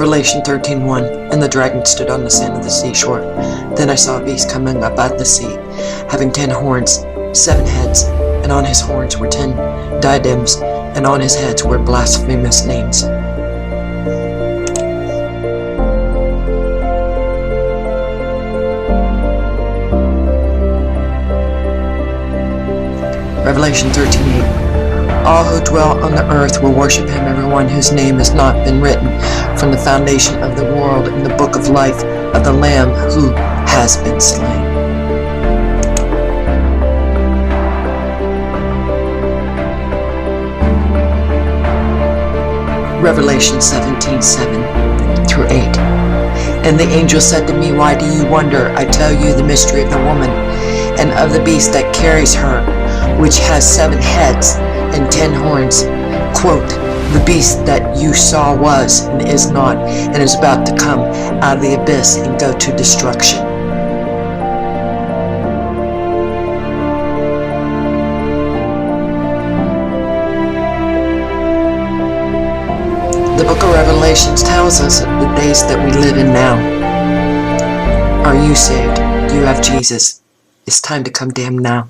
Revelation 13:1. And the dragon stood on the sand of the seashore. Then I saw a beast coming up out of the sea, having 10 horns, 7 heads, and on his horns were 10 diadems, and on his heads were blasphemous names. Revelation 13:8. All who dwell on the earth will worship him, everyone whose name has not been written from the foundation of the world in the book of life of the Lamb who has been slain. Revelation 17:7 through 8. And the angel said to me, Why do you wonder? I tell you the mystery of the woman and of the beast that carries her, which has 7 heads and 10 horns. Quote, the beast that you saw was and is not and is about to come out of the abyss and go to destruction. The book of Revelations tells us of the days that we live in now. Are you saved? Do you have Jesus? It's time to come to him now.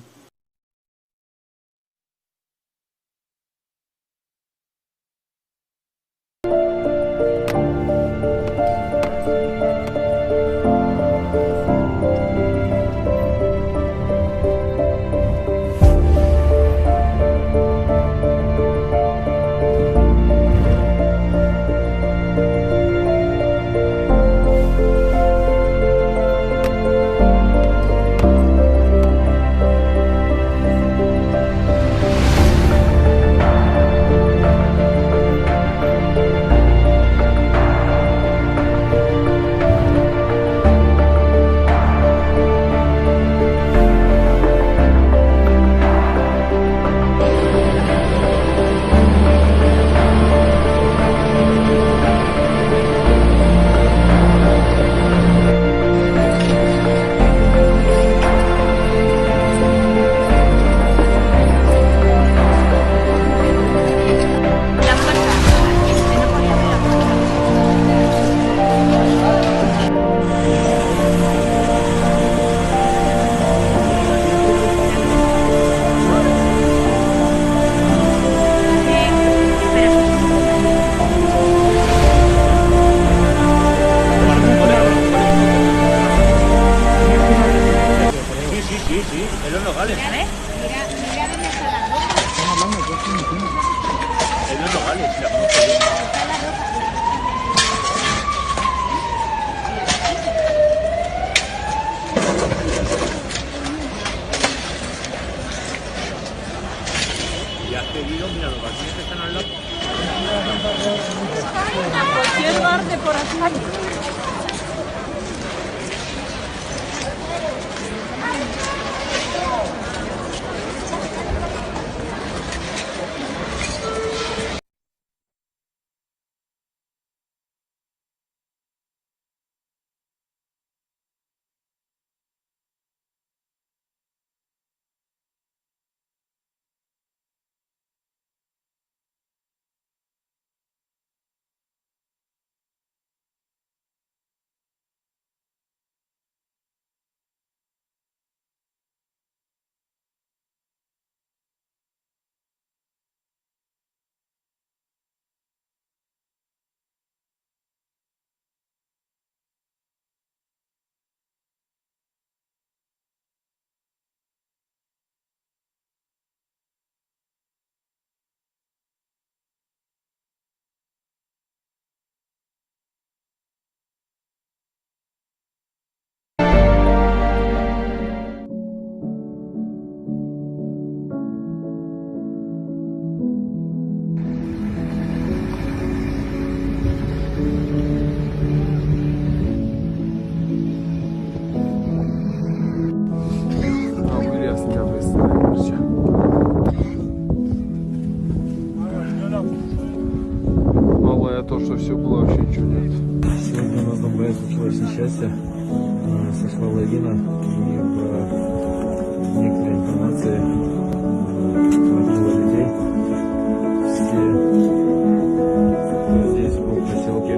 Ya has pedido, mira, los balcones que están al lado. Cualquier bar de por aquí. Малое то, что все было, вообще ничего нет. Сегодня у нас на БС случилось несчастье. Сошла лавина, и по некоторой информации хватило людей. Все здесь по поселке.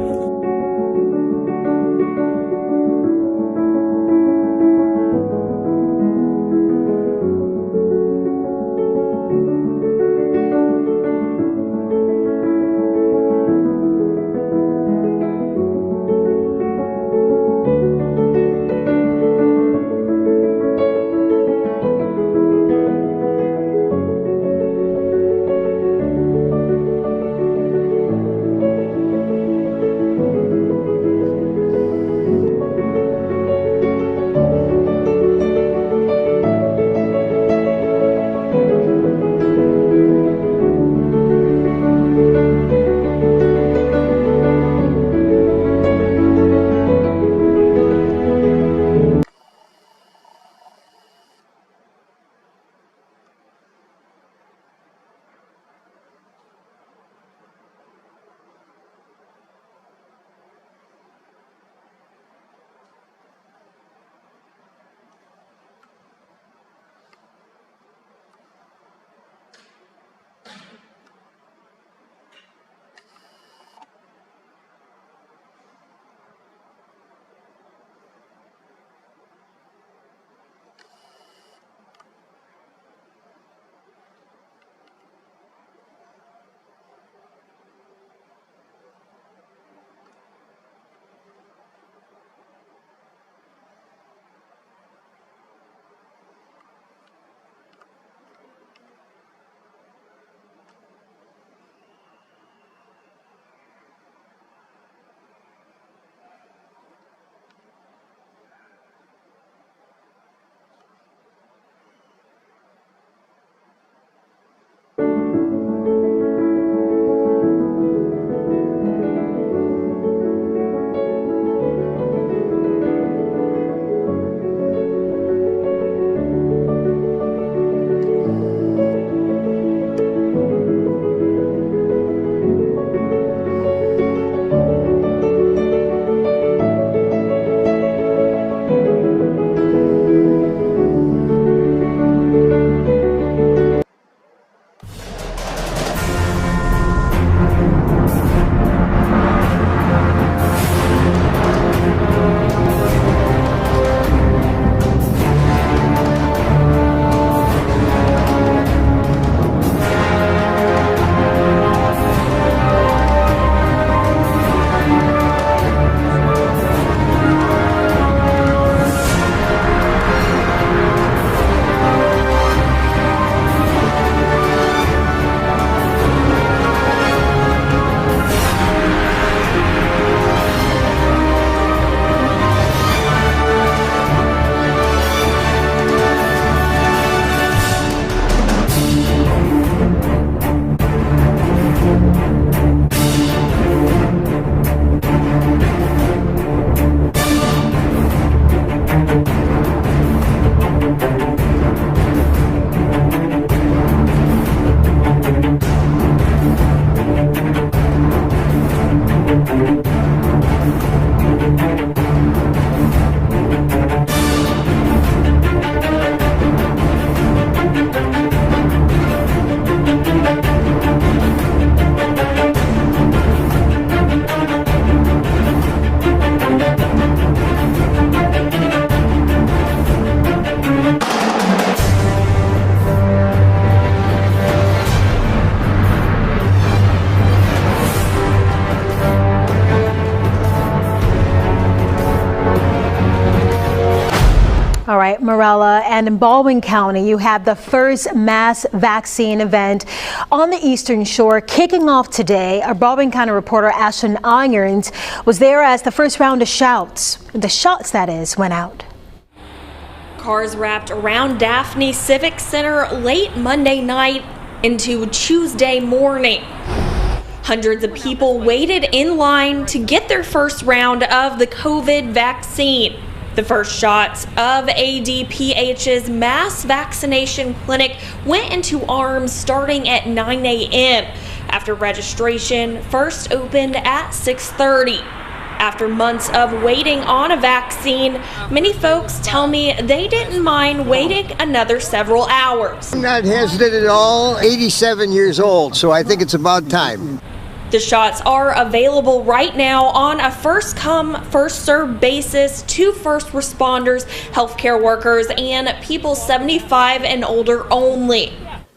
Cinderella, and in Baldwin County, you have the first mass vaccine event on the Eastern Shore kicking off today. Our Baldwin County reporter Ashton Irons was there as the first round of shots that is, went out. Cars wrapped around Daphne Civic Center late Monday night into Tuesday morning. Hundreds of people waited in line to get their first round of the COVID vaccine. The first shots of ADPH's mass vaccination clinic went into arms starting at 9 a.m. after registration first opened at 6:30. After months of waiting on a vaccine, many folks tell me they didn't mind waiting another several hours. I'm not hesitant at all. 87 years old, so I think it's about time. The shots are available right now on a first-come, first-served basis to first responders, healthcare workers, and people 75 and older only.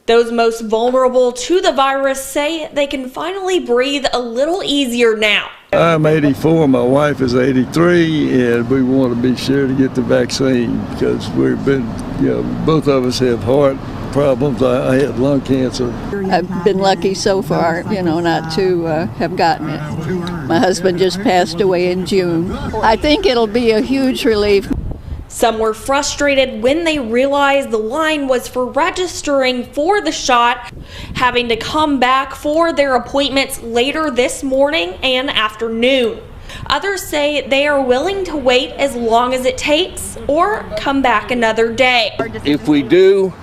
Those most vulnerable to the virus say they can finally breathe a little easier now. I'm 84, my wife is 83, and we want to be sure to get the vaccine because we've been, both of us have heart problems. I had lung cancer. I've been lucky so far, not to have gotten it. My husband just passed away in June. I think it'll be a huge relief. Some were frustrated when they realized the line was for registering for the shot, having to come back for their appointments later this morning and afternoon. Others say they are willing to wait as long as it takes or come back another day. If we do,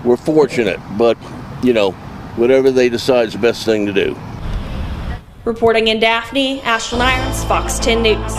we're fortunate, but whatever they decide is the best thing to do. Reporting in Daphne, Ashton Irons, Fox 10 News.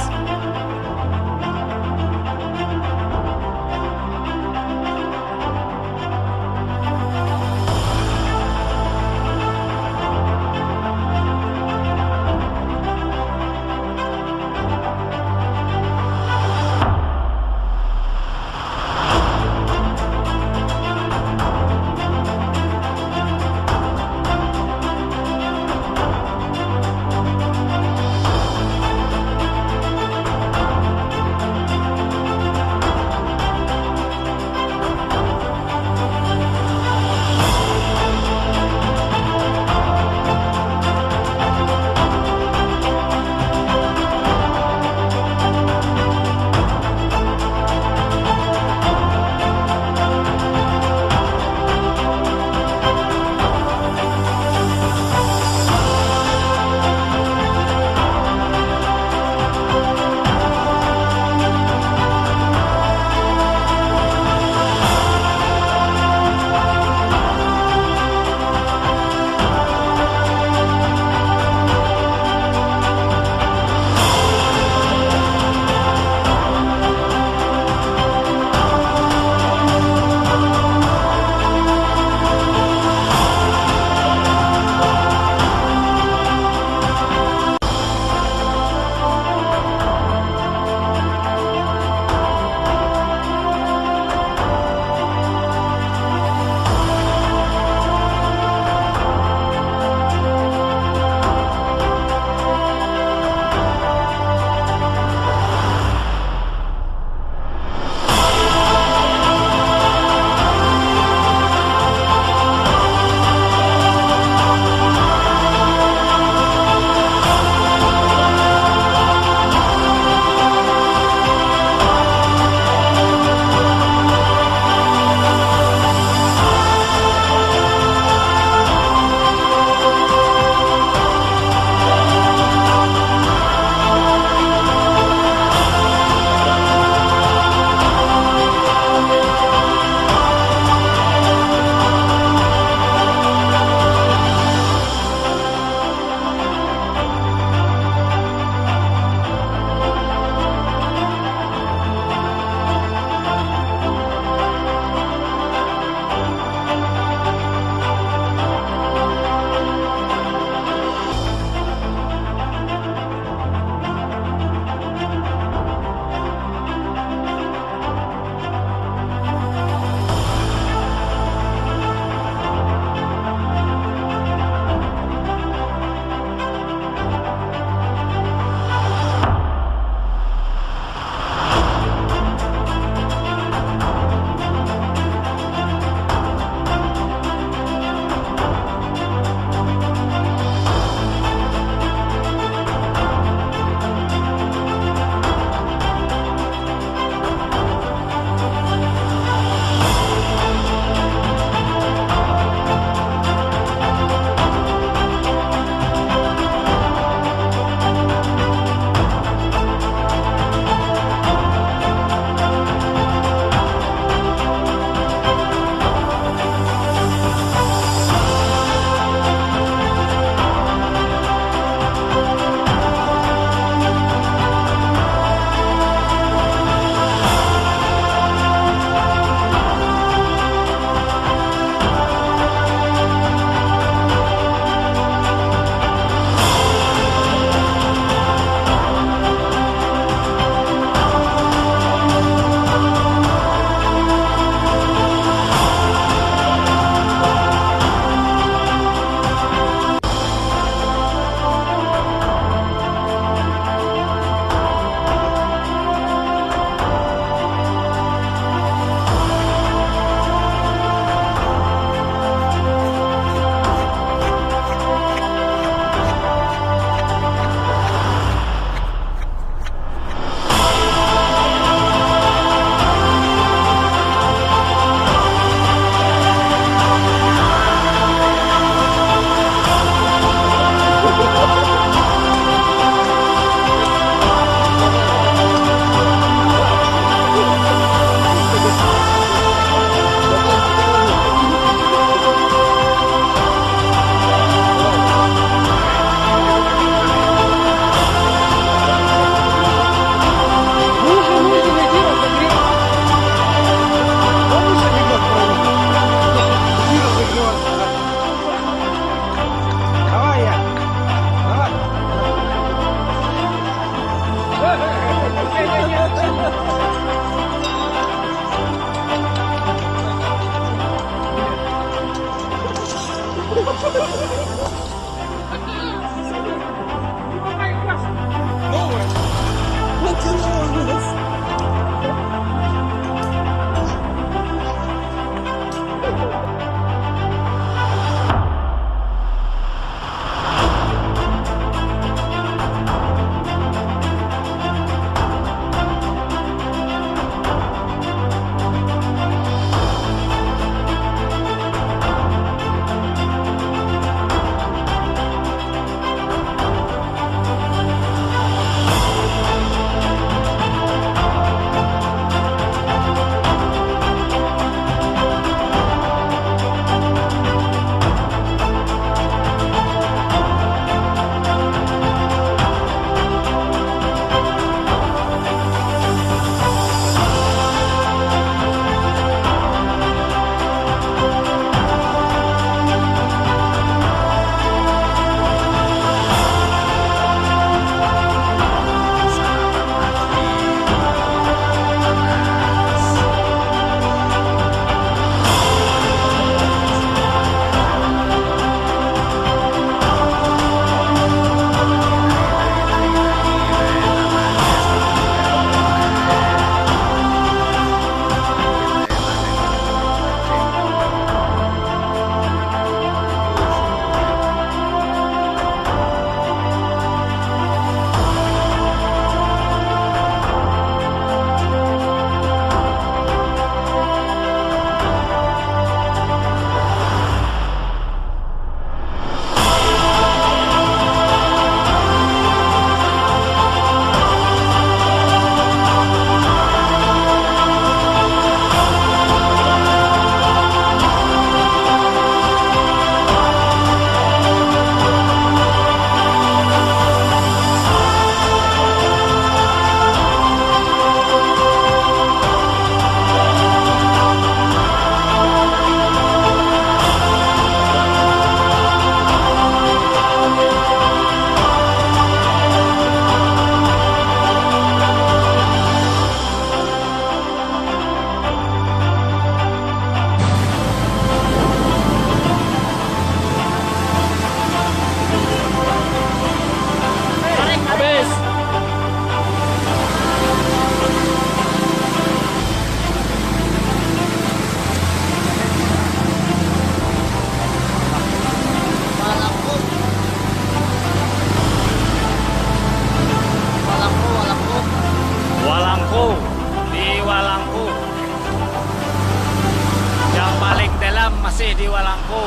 masih di Walangko.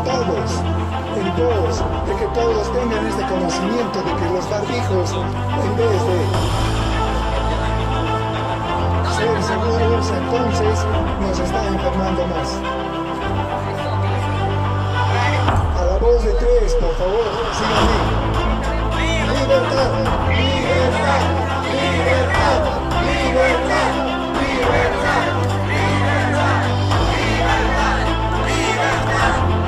pos de que todos tengan este conocimiento de que los barbijos, en vez de ser seguros, entonces nos está enfermando más. A la voz de tres, por favor, síganme. Libertad, libertad, libertad, libertad, libertad, libertad, libertad, libertad,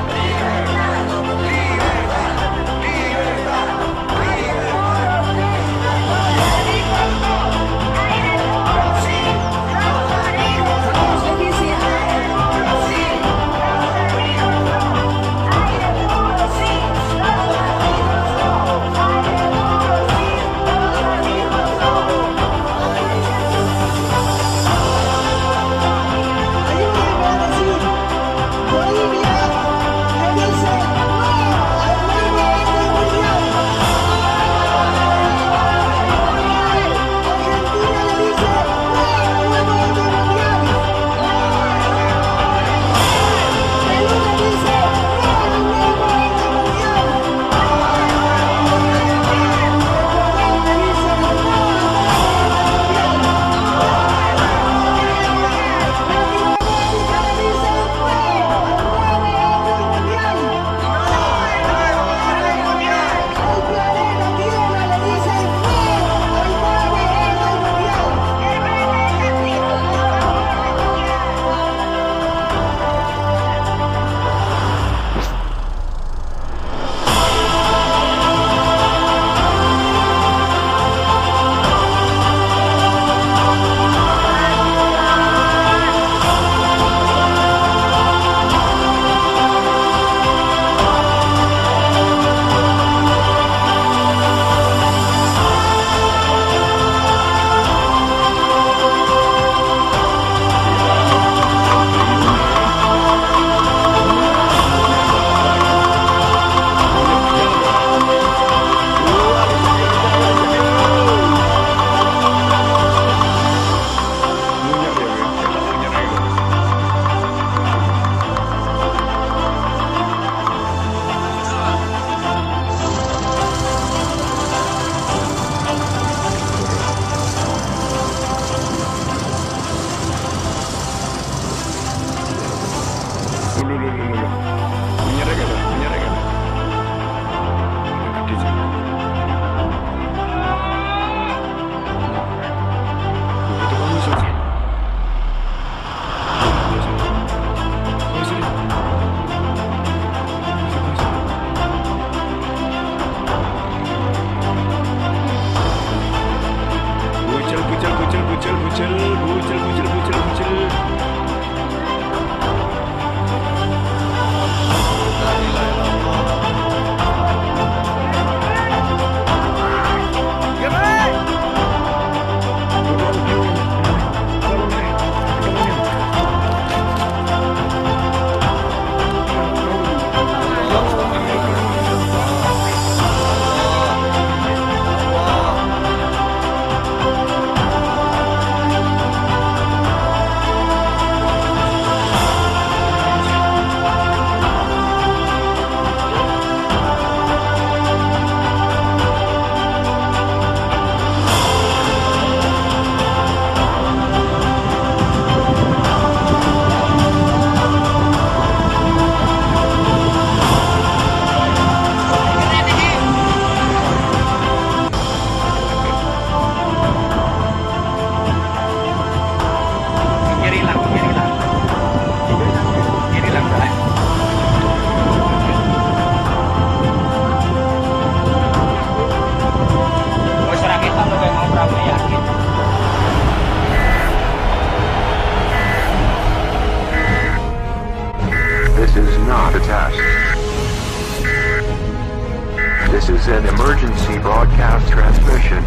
This is an emergency broadcast transmission.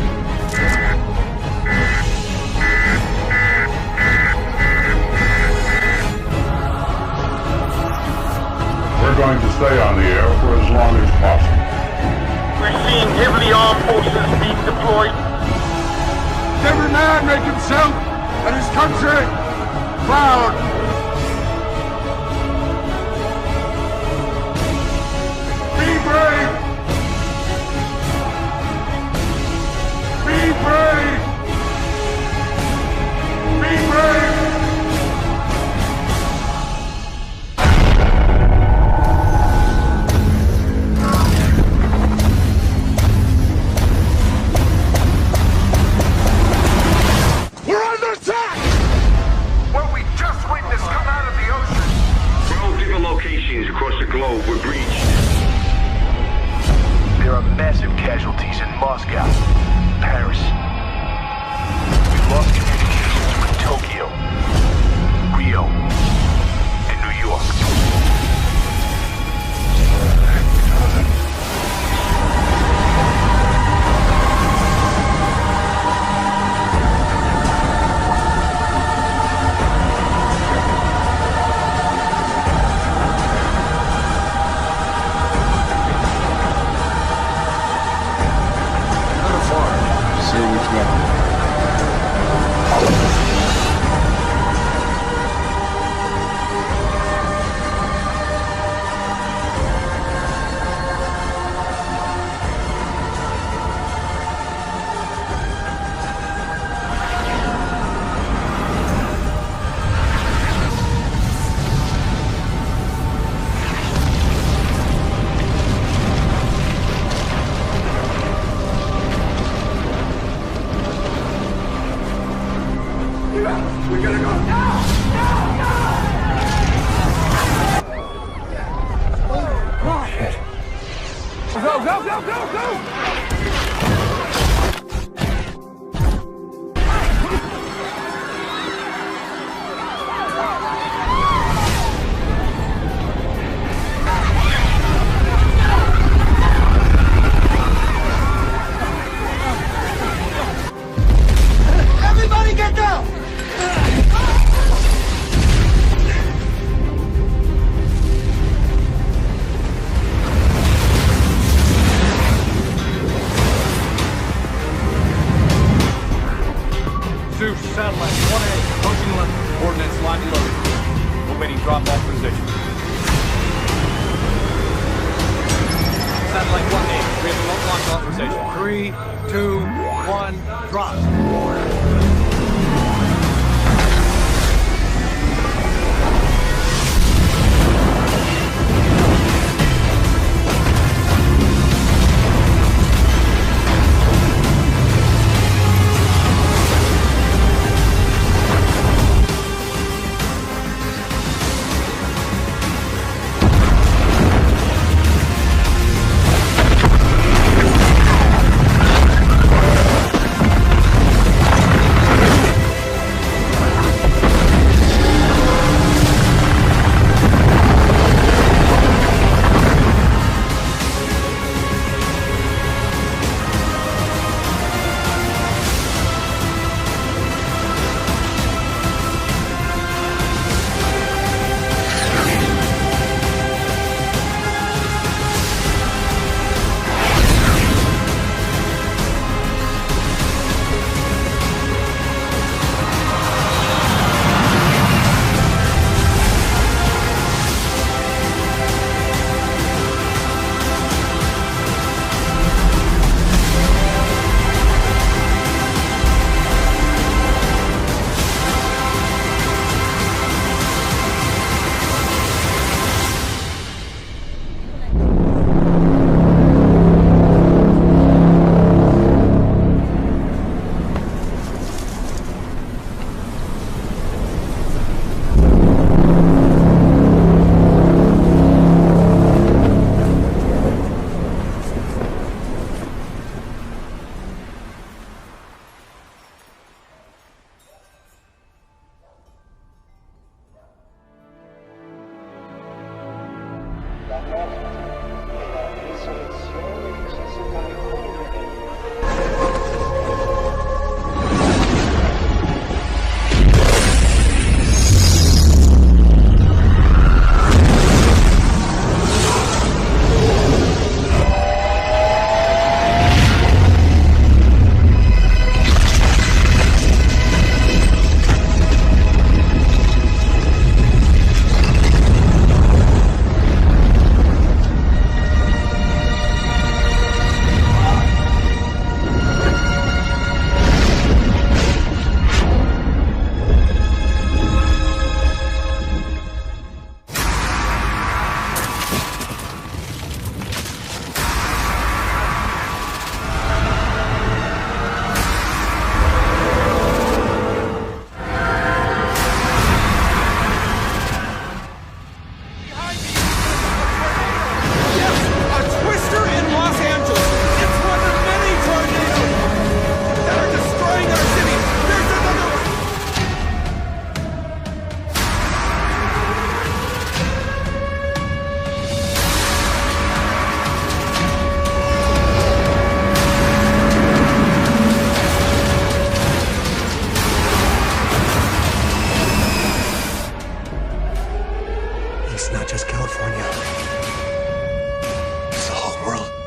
We're going to stay on the air for as long as possible. We're seeing heavily armed forces being deployed. Every man make himself and his country proud. Moscow, Paris. We've lost communications with Tokyo, Rio, and New York. We're gonna go now! Oh, shit. Go! Everybody get down! Zeus, satellite 1A, approaching London. Coordinates locked and loaded. Awaiting drop-off position. Satellite 1A, we have remote launch authorization. 3, 2, 1, drop. It's not just California. It's the whole world.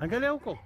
𝐒𝐄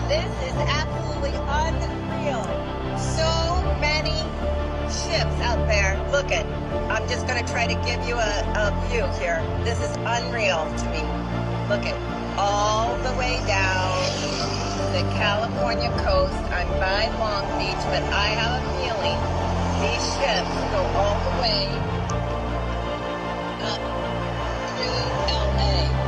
This is absolutely unreal. So many ships out there. Look it. I'm just going to try to give you a view here. This is unreal to me. Look it. All the way down the California coast. I'm by Long Beach, but I have a feeling these ships go all the way up through LA.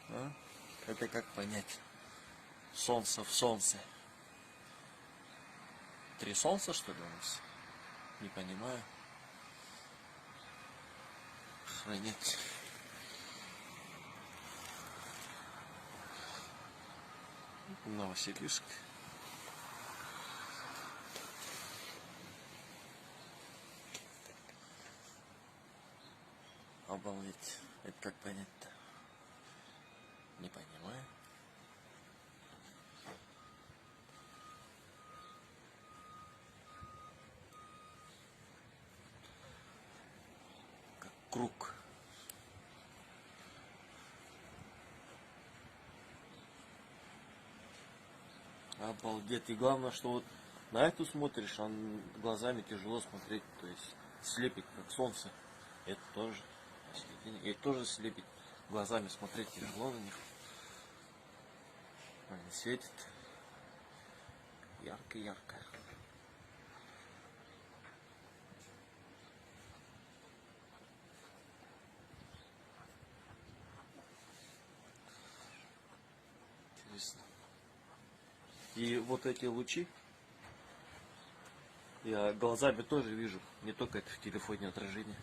А? Это как понять? Солнце в солнце. 3 солнца, что ли, у нас? Не понимаю. Охранять. Новосибирск. Обалдеть. Это как понять-то? Не понимаю. Как круг. Обалдеть. И главное, что вот на эту смотришь, а глазами тяжело смотреть. То есть слепит, как солнце. Это тоже. И тоже слепит. Глазами смотреть тяжело на них. Они светят. Ярко-ярко. Интересно. И вот эти лучи я глазами тоже вижу. Не только это в телефоне отражение.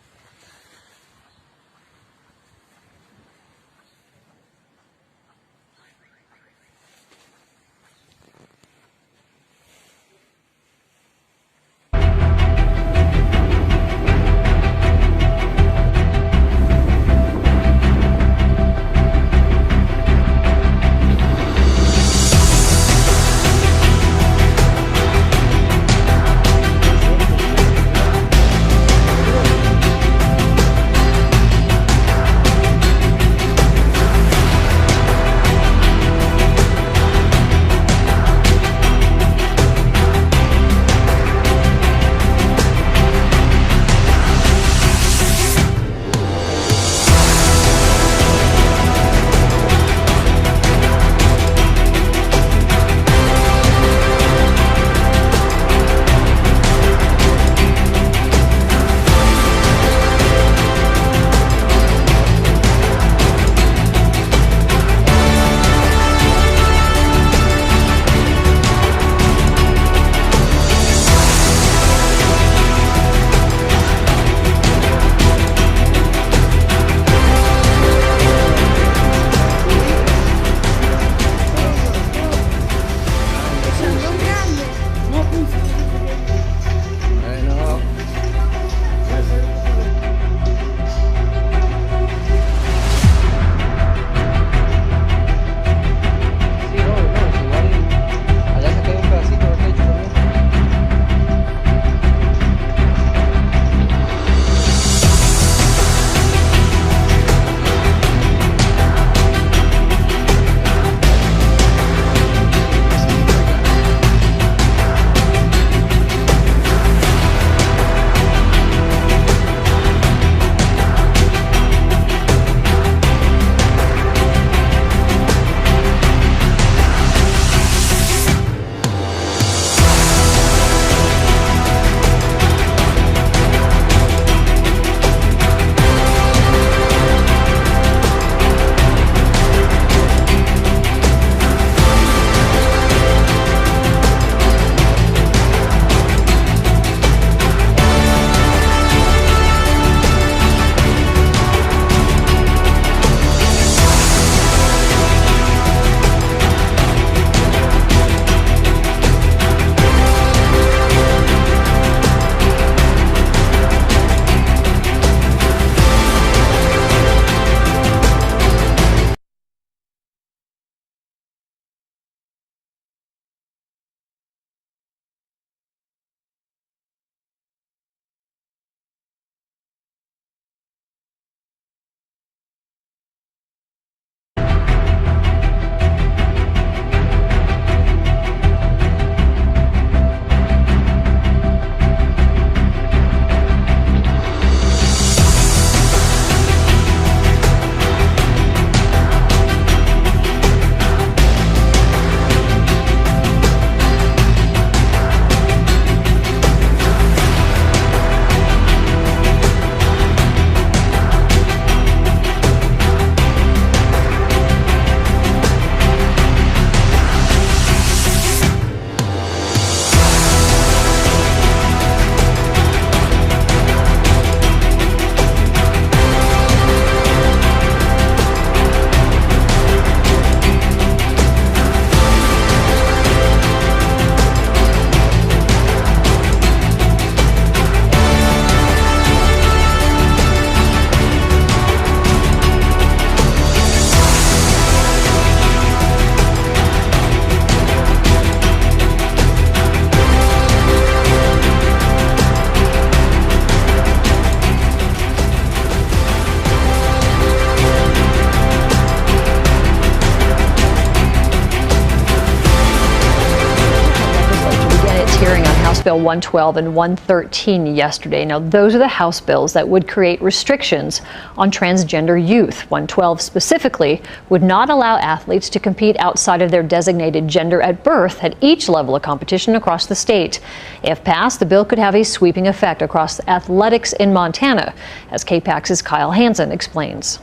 House Bill 112 and 113 yesterday. Now, those are the House bills that would create restrictions on transgender youth. 112 specifically would not allow athletes to compete outside of their designated gender at birth at each level of competition across the state. If passed, the bill could have a sweeping effect across athletics in Montana, as KPAX's Kyle Hansen explains.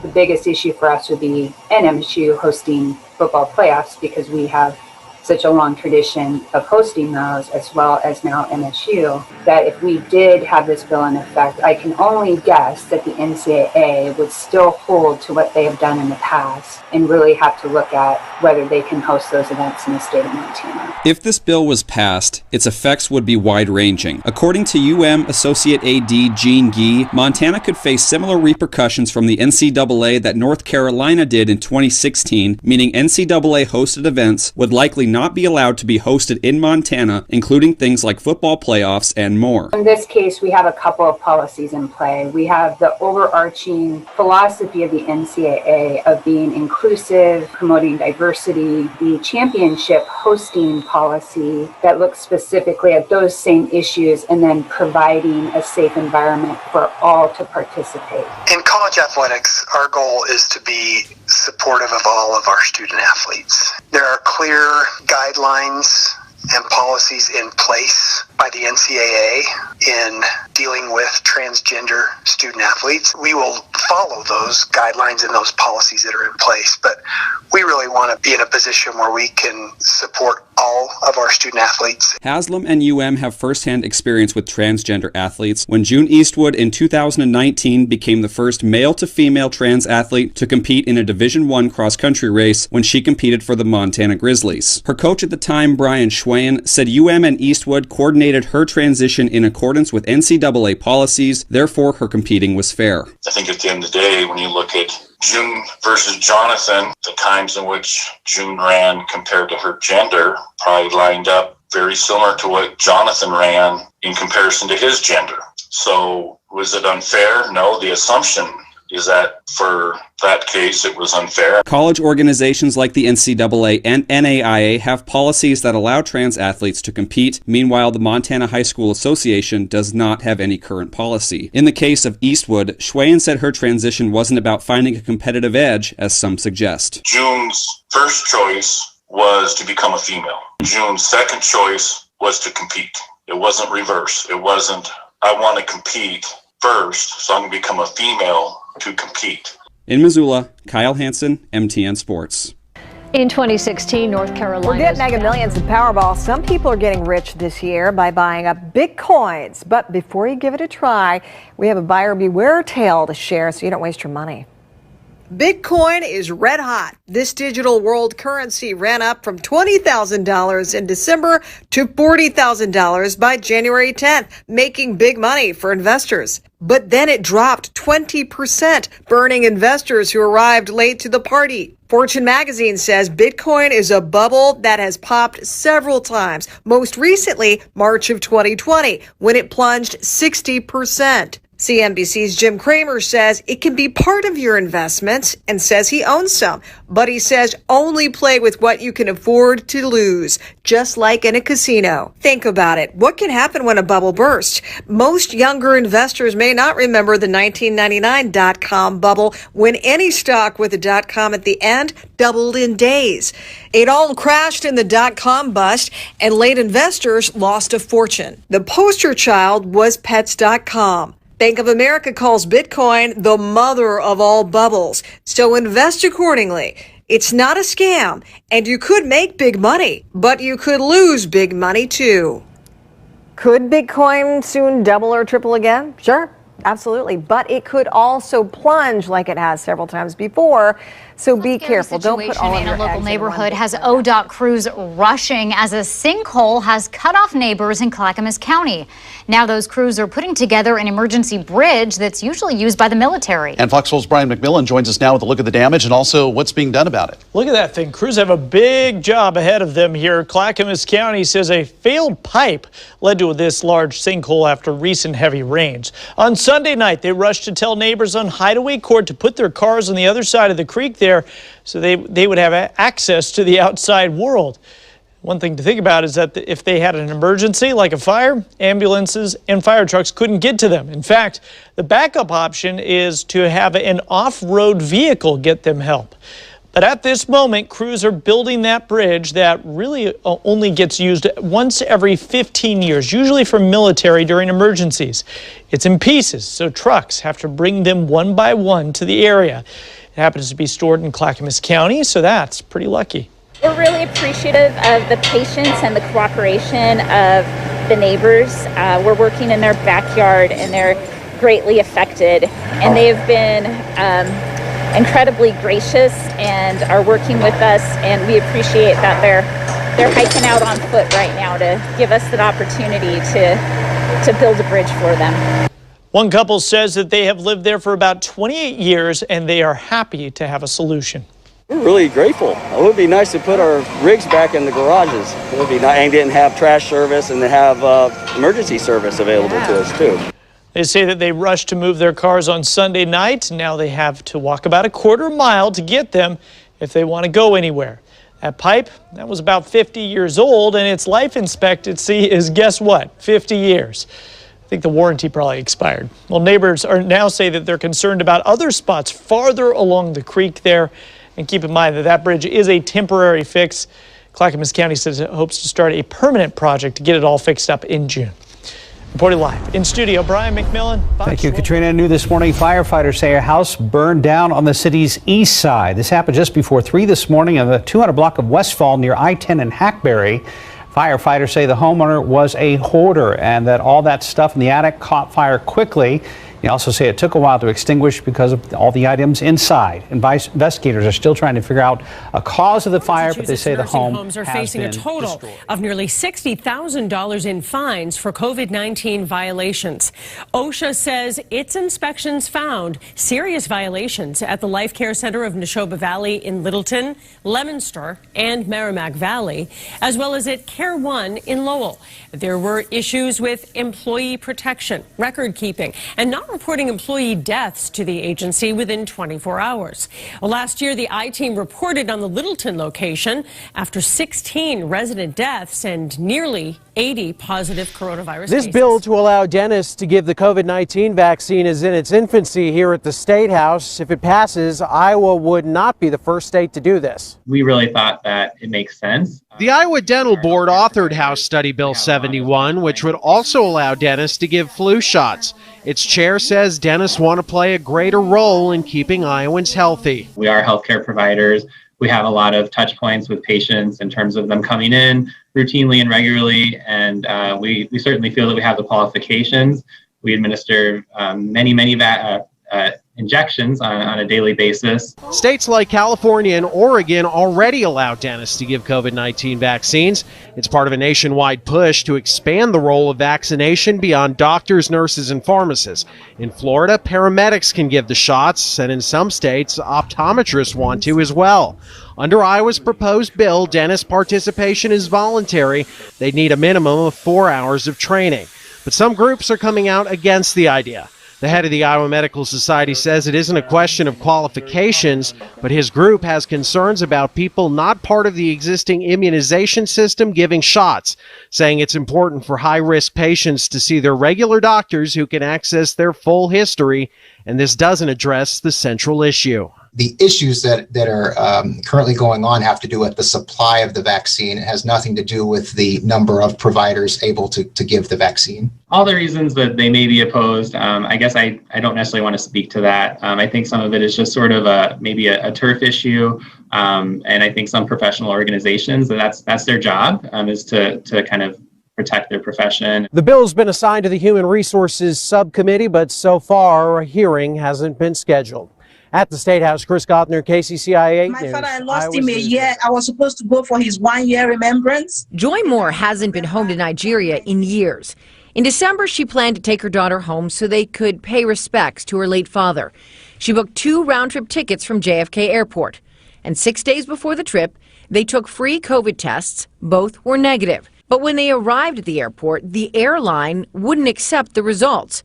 The biggest issue for us would be MSU hosting football playoffs because we have such a long tradition of hosting those, as well as now MSU, that if we did have this bill in effect, I can only guess that the NCAA would still hold to what they have done in the past and really have to look at whether they can host those events in the state of Montana. If this bill was passed, its effects would be wide-ranging. According to Associate AD Gene Gee, Montana could face similar repercussions from the NCAA that North Carolina did in 2016, meaning NCAA-hosted events would likely not be allowed to be hosted in Montana, including things like football playoffs and more. In this case, we have a couple of policies in play. We have the overarching philosophy of the NCAA of being inclusive, promoting diversity, the championship hosting policy that looks specifically at those same issues, and then providing a safe environment for all to participate. In college athletics, our goal is to be supportive of all of our student athletes. There are clear guidelines and policies in place by the NCAA in dealing with transgender student athletes. We will follow those guidelines and those policies that are in place, but we really want to be in a position where we can support all of our student athletes. Haslam and have firsthand experience with transgender athletes when June Eastwood in 2019 became the first male-to-female trans athlete to compete in a Division I cross-country race when she competed for the Montana Grizzlies. Her coach at the time, Brian Schwayen, said and Eastwood coordinated her transition in accordance with NCAA policies, therefore her competing was fair. I think at the end of the day, when you look at June versus Jonathan, the times in which June ran compared to her gender probably lined up very similar to what Jonathan ran in comparison to his gender. So was it unfair? No, the assumption is that for that case, it was unfair. College organizations like the NCAA and NAIA have policies that allow trans athletes to compete. Meanwhile, the Montana High School Association does not have any current policy. In the case of Eastwood, Schwayen said her transition wasn't about finding a competitive edge, as some suggest. June's first choice was to become a female. June's second choice was to compete. It wasn't reverse. It wasn't, I want to compete first, so I'm going to become a female to compete. In Missoula, Kyle Hansen, MTN Sports. In 2016, North Carolina. Forget Mega Millions and Powerball. Some people are getting rich this year by buying up Bitcoins. But before you give it a try, we have a buyer beware tale to share so you don't waste your money. Bitcoin is red hot. This digital world currency ran up from $20,000 in December to $40,000 by January 10th, making big money for investors. But then it dropped 20%, burning investors who arrived late to the party. Fortune magazine says Bitcoin is a bubble that has popped several times, most recently March of 2020, when it plunged 60%. CNBC's Jim Cramer says it can be part of your investments and says he owns some, but he says only play with what you can afford to lose, just like in a casino. Think about it. What can happen when a bubble bursts? Most younger investors may not remember the 1999 dot-com bubble when any stock with a .com at the end doubled in days. It all crashed in the dot-com bust and late investors lost a fortune. The poster child was Pets.com. Bank of America calls Bitcoin the mother of all bubbles, so invest accordingly. It's not a scam, and you could make big money, but you could lose big money too. Could Bitcoin soon double or triple again? Sure, absolutely, but it could also plunge like it has several times before. So be careful. Don't put all of your eggs in a local neighborhood has ODOT crews rushing as a sinkhole has cut off neighbors in Clackamas County. Now those crews are putting together an emergency bridge that's usually used by the military. And Fox 12's Brian McMillan joins us now with a look at the damage and also what's being done about it. Look at that thing. Crews have a big job ahead of them here. Clackamas County says a failed pipe led to this large sinkhole after recent heavy rains. On Sunday night, they rushed to tell neighbors on Hideaway Court to put their cars on the other side of the creek there so they would have access to the outside world. One thing to think about is that if they had an emergency like a fire, ambulances and fire trucks couldn't get to them. In fact, the backup option is to have an off-road vehicle get them help. But at this moment, crews are building that bridge that really only gets used once every 15 years, usually for military during emergencies. It's in pieces, so trucks have to bring them one by one to the area. It happens to be stored in Clackamas County, so that's pretty lucky. We're really appreciative of the patience and the cooperation of the neighbors. We're working in their backyard and they're greatly affected, and they've been incredibly gracious and are working with us, and we appreciate that they're hiking out on foot right now to give us that opportunity to build a bridge for them. One couple says that they have lived there for about 28 years and they are happy to have a solution. We're really grateful. It would be nice to put our rigs back in the garages. It would be nice, and didn't have trash service, and to have emergency service available to us too. They say that they rushed to move their cars on Sunday night. Now they have to walk about a quarter mile to get them if they want to go anywhere. That pipe, that was about 50 years old, and its life expectancy is, guess what, 50 years. I think the warranty probably expired. Well, neighbors are now say that they're concerned about other spots farther along the creek there. And keep in mind that that bridge is a temporary fix. Clackamas County says it hopes to start a permanent project to get it all fixed up in June. Reporting live in studio, Brian McMillan. Thank you, Katrina. New this morning, firefighters say a house burned down on the city's east side. This happened just before 3 this morning on the 200 block of Westfall near I-10 and Hackberry. Firefighters say the homeowner was a hoarder and that all that stuff in the attic caught fire quickly. They also say it took a while to extinguish because of all the items inside. Investigators are still trying to figure out a cause of the fire, but they say the homes are facing a total of nearly $60,000 in fines for COVID-19 violations. OSHA says its inspections found serious violations at the Life Care Center of Neshoba Valley in Littleton, Leominster, and Merrimack Valley, as well as at Care One in Lowell. There were issues with employee protection, record keeping, and not reporting employee deaths to the agency within 24 hours. Well, last year, the I-Team reported on the Littleton location after 16 resident deaths and nearly 80 positive coronavirus This cases. bill to allow dentists to give the COVID-19 vaccine is in its infancy here at the State House. If it passes, Iowa would not be the first state to do this. We really thought that it makes sense. The Iowa Dental Board authored House Study Bill 71, which would also allow dentists to give flu shots. Its chair says dentists want to play a greater role in keeping Iowans healthy. We are healthcare providers. We have a lot of touch points with patients in terms of them coming in routinely and regularly, and we certainly feel that we have the qualifications. We administer many injections on a daily basis. States like California and Oregon already allow dentists to give COVID-19 vaccines. It's part of a nationwide push to expand the role of vaccination beyond doctors, nurses, and pharmacists. In Florida, paramedics can give the shots, and in some states, optometrists want to as well. Under Iowa's proposed bill, dentist participation is voluntary. They'd need a minimum of 4 hours of training. But some groups are coming out against the idea. The head of the Iowa Medical Society says it isn't a question of qualifications, but his group has concerns about people not part of the existing immunization system giving shots, saying it's important for high-risk patients to see their regular doctors who can access their full history, and this doesn't address the central issue. The issues that are currently going on have to do with the supply of the vaccine. It has nothing to do with the number of providers able to give the vaccine. All the reasons that they may be opposed, I guess I don't necessarily want to speak to that. I think some of it is just sort of maybe a turf issue. And I think some professional organizations, that's their job, is to kind of protect their profession. The bill's been assigned to the Human Resources Subcommittee, but so far a hearing hasn't been scheduled. At the State House, Chris Gothner, KCCI 8 My News. father, I lost him a year. I was supposed to go for his 1 year remembrance. Joy Moore hasn't been home to Nigeria in years. In December, she planned to take her daughter home so they could pay respects to her late father. She booked 2 round-trip tickets from JFK Airport. And 6 days before the trip, they took free COVID tests. Both were negative. But when they arrived at the airport, the airline wouldn't accept the results.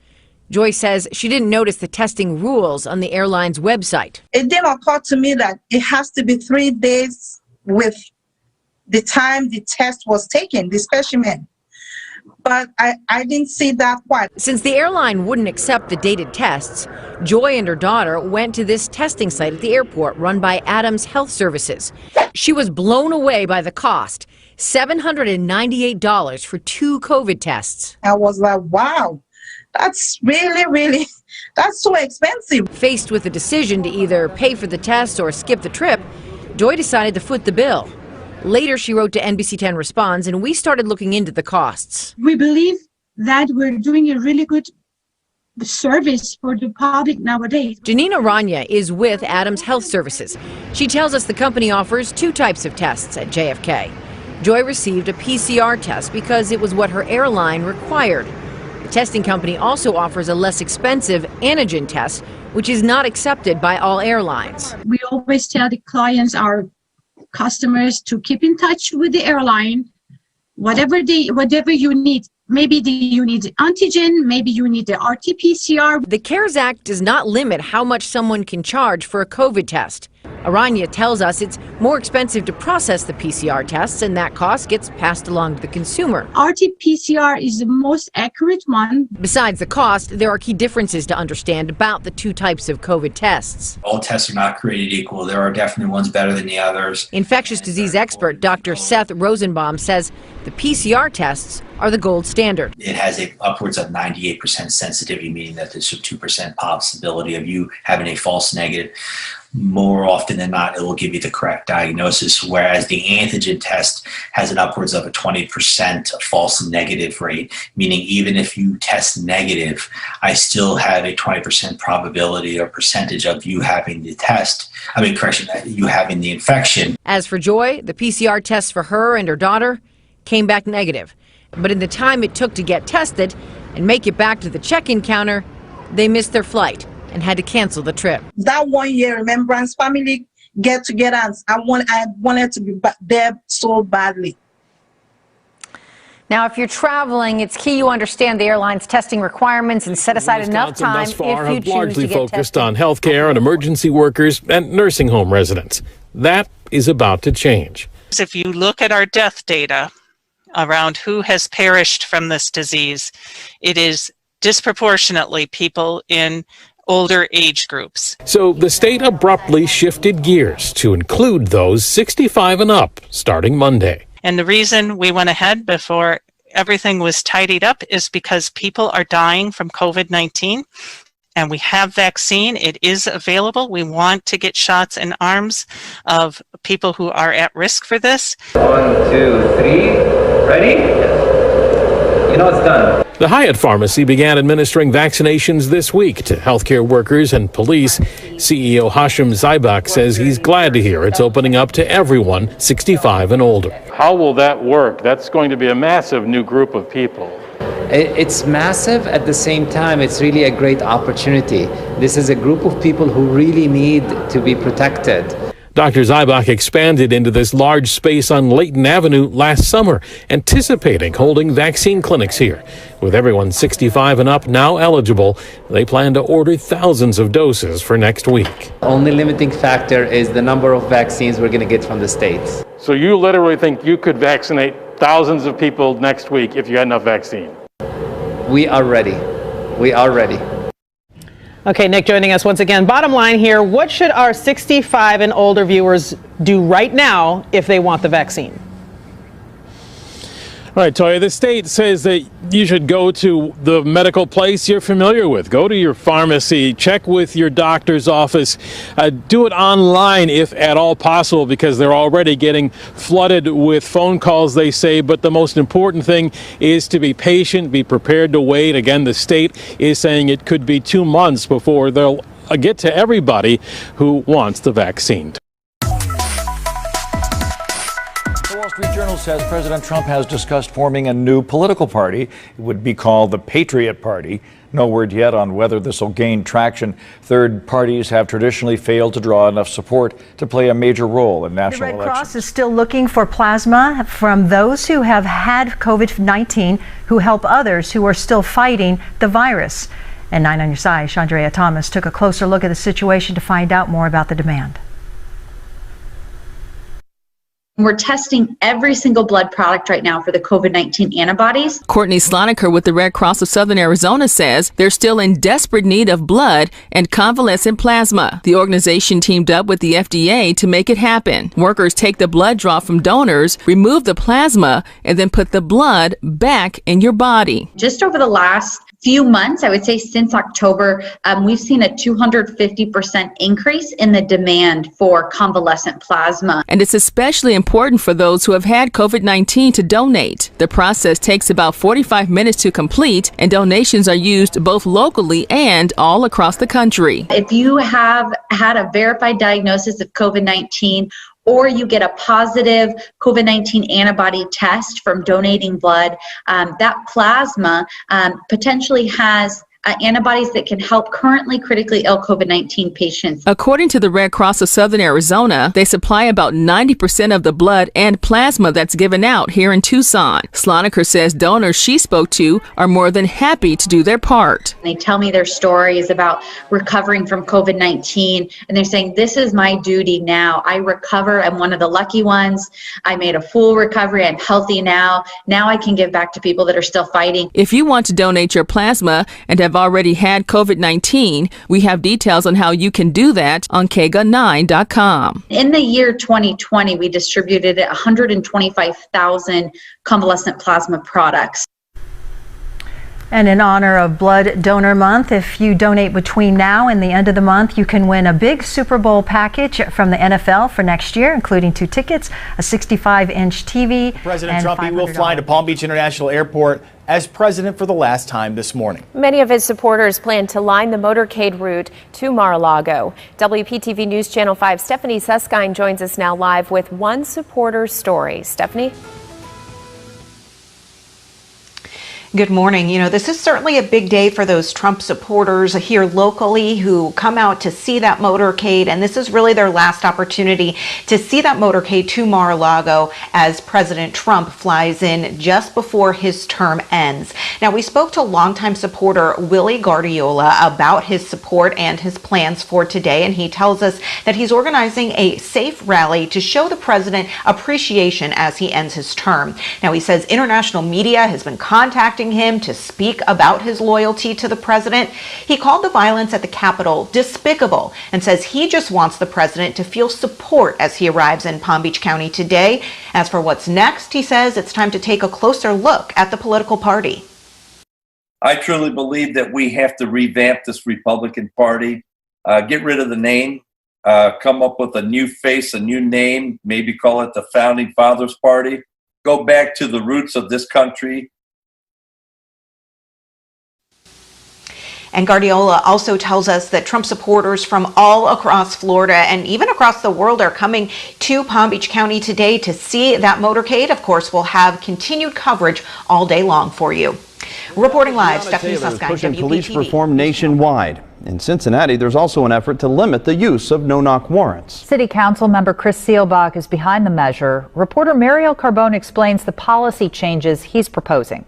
Joy says she didn't notice the testing rules on the airline's website. It didn't occur to me that it has to be 3 days with the time the test was taken, the specimen. But I didn't see that quite. Since the airline wouldn't accept the dated tests, Joy and her daughter went to this testing site at the airport run by Adams Health Services. She was blown away by the cost, $798 for 2 COVID tests. I was like, wow, that's really, that's so expensive. Faced with the decision to either pay for the tests or skip the trip, Joy decided to foot the bill. Later, she wrote to NBC 10 Responds, and we started looking into the costs. We believe that we're doing a really good service for the public nowadays. Janina Rania is with Adams Health Services. She tells us the company offers 2 types of tests at JFK. Joy received a PCR test because it was what her airline required. The testing company also offers a less expensive antigen test, which is not accepted by all airlines. We always tell the clients, our customers, to keep in touch with the airline, whatever you need. Maybe you need antigen, maybe you need the RT-PCR. The CARES Act does not limit how much someone can charge for a COVID test. Aranya tells us it's more expensive to process the PCR tests, and that cost gets passed along to the consumer. RT-PCR is the most accurate one. Besides the cost, there are key differences to understand about the 2 types of COVID tests. All tests are not created equal. There are definitely ones better than the others. Infectious disease expert Dr. Seth Rosenbaum says the PCR tests are the gold standard. It has upwards of 98% sensitivity, meaning that there's a 2% possibility of you having a false negative. More often than not, it will give you the correct diagnosis, whereas the antigen test has an upwards of a 20% false negative rate, meaning even if you test negative, I still have a 20% probability or percentage of you having the you having the infection. As for Joy, the PCR tests for her and her daughter came back negative. But in the time it took to get tested and make it back to the check-in counter, they missed their flight and had to cancel the trip. That 1 year remembrance family get together, and I wanted to be there so badly. Now, if you're traveling, it's key you understand the airline's testing requirements and set aside enough time thus far if you have choose largely to get focused tested. on healthcare and emergency workers and nursing home residents. That is about to change. If you look at our death data around who has perished from this disease, it is disproportionately people in older age groups. So the state abruptly shifted gears to include those 65 and up starting Monday. And the reason we went ahead before everything was tidied up is because people are dying from COVID-19. And we have vaccine. It is available. We want to get shots in arms of people who are at risk for this. 1, 2, 3, ready? You know it's done. The Hyatt Pharmacy began administering vaccinations this week to healthcare workers and police. CEO Hashim Zaibak says he's glad to hear it's opening up to everyone 65 and older. How will that work? That's going to be a massive new group of people. It's massive. At the same time, it's really a great opportunity. This is a group of people who really need to be protected. Dr. Zaibach expanded into this large space on Layton Avenue last summer, anticipating holding vaccine clinics here. With everyone 65 and up now eligible, they plan to order thousands of doses for next week. Only limiting factor is the number of vaccines we're going to get from the states. So you literally think you could vaccinate thousands of people next week if you had enough vaccine? We are ready. We are ready. Okay, Nick joining us once again. Bottom line here, what should our 65 and older viewers do right now if they want the vaccine? All right, Toya, the state says that you should go to the medical place you're familiar with. Go to your pharmacy, check with your doctor's office, do it online if at all possible, because they're already getting flooded with phone calls, they say. But the most important thing is to be patient, be prepared to wait. Again, the state is saying it could be 2 months before they'll get to everybody who wants the vaccine. The Wall Street Journal says President Trump has discussed forming a new political party. It would be called the Patriot Party. No word yet on whether this will gain traction. Third parties have traditionally failed to draw enough support to play a major role in national elections. The Red Cross is still looking for plasma from those who have had COVID-19 who help others who are still fighting the virus. And 9 on your side, Chandrea Thomas took a closer look at the situation to find out more about the demand. We're testing every single blood product right now for the COVID-19 antibodies. Courtney Sloniker with the Red Cross of Southern Arizona says they're still in desperate need of blood and convalescent plasma. The organization teamed up with the FDA to make it happen. Workers take the blood draw from donors, remove the plasma, and then put the blood back in your body. Just over the last few months, I would say since October, we've seen a 250% increase in the demand for convalescent plasma. And it's especially important for those who have had COVID-19 to donate. The process takes about 45 minutes to complete, and donations are used both locally and all across the country. If you have had a verified diagnosis of COVID-19, or you get a positive COVID-19 antibody test from donating blood, that plasma potentially has antibodies that can help currently critically ill COVID-19 patients. According to the Red Cross of Southern Arizona, they supply about 90% of the blood and plasma that's given out here in Tucson. Sloniker says donors she spoke to are more than happy to do their part. They tell me their stories about recovering from COVID-19, and they're saying, this is my duty now. I recover. I'm one of the lucky ones. I made a full recovery. I'm healthy now. Now I can give back to people that are still fighting. If you want to donate your plasma and have already had COVID-19, we have details on how you can do that on KGUN9.com. In the year 2020, we distributed 125,000 convalescent plasma products. And in honor of Blood Donor Month, if you donate between now and the end of the month, you can win a big Super Bowl package from the NFL for next year, including 2 tickets, a 65-inch TV. President Trump will fly to Palm Beach International Airport as president for the last time this morning. Many of his supporters plan to line the motorcade route to Mar-a-Lago. WPTV News Channel 5 Stephanie Susskind joins us now live with one supporter's story. Stephanie? Good morning. You know, this is certainly a big day for those Trump supporters here locally who come out to see that motorcade, and this is really their last opportunity to see that motorcade to Mar-a-Lago as President Trump flies in just before his term ends. Now, we spoke to longtime supporter Willie Guardiola about his support and his plans for today, and he tells us that he's organizing a safe rally to show the president appreciation as he ends his term. Now, he says international media has been contacting him to speak about his loyalty to the president. He called the violence at the Capitol despicable and says he just wants the president to feel support as he arrives in Palm Beach County today. As for what's next, he says it's time to take a closer look at the political party. I truly believe that we have to revamp this Republican Party, get rid of the name, come up with a new face, a new name, maybe call it the Founding Fathers Party, go back to the roots of this country. And Guardiola also tells us that Trump supporters from all across Florida and even across the world are coming to Palm Beach County today to see that motorcade. Of course, we'll have continued coverage all day long for you. Reporting live, Stephanie Susskind, pushing WPTV. Police reform nationwide. In Cincinnati, there's also an effort to limit the use of no-knock warrants. City Council member Chris Seelbach is behind the measure. Reporter Mariel Carbone explains the policy changes he's proposing.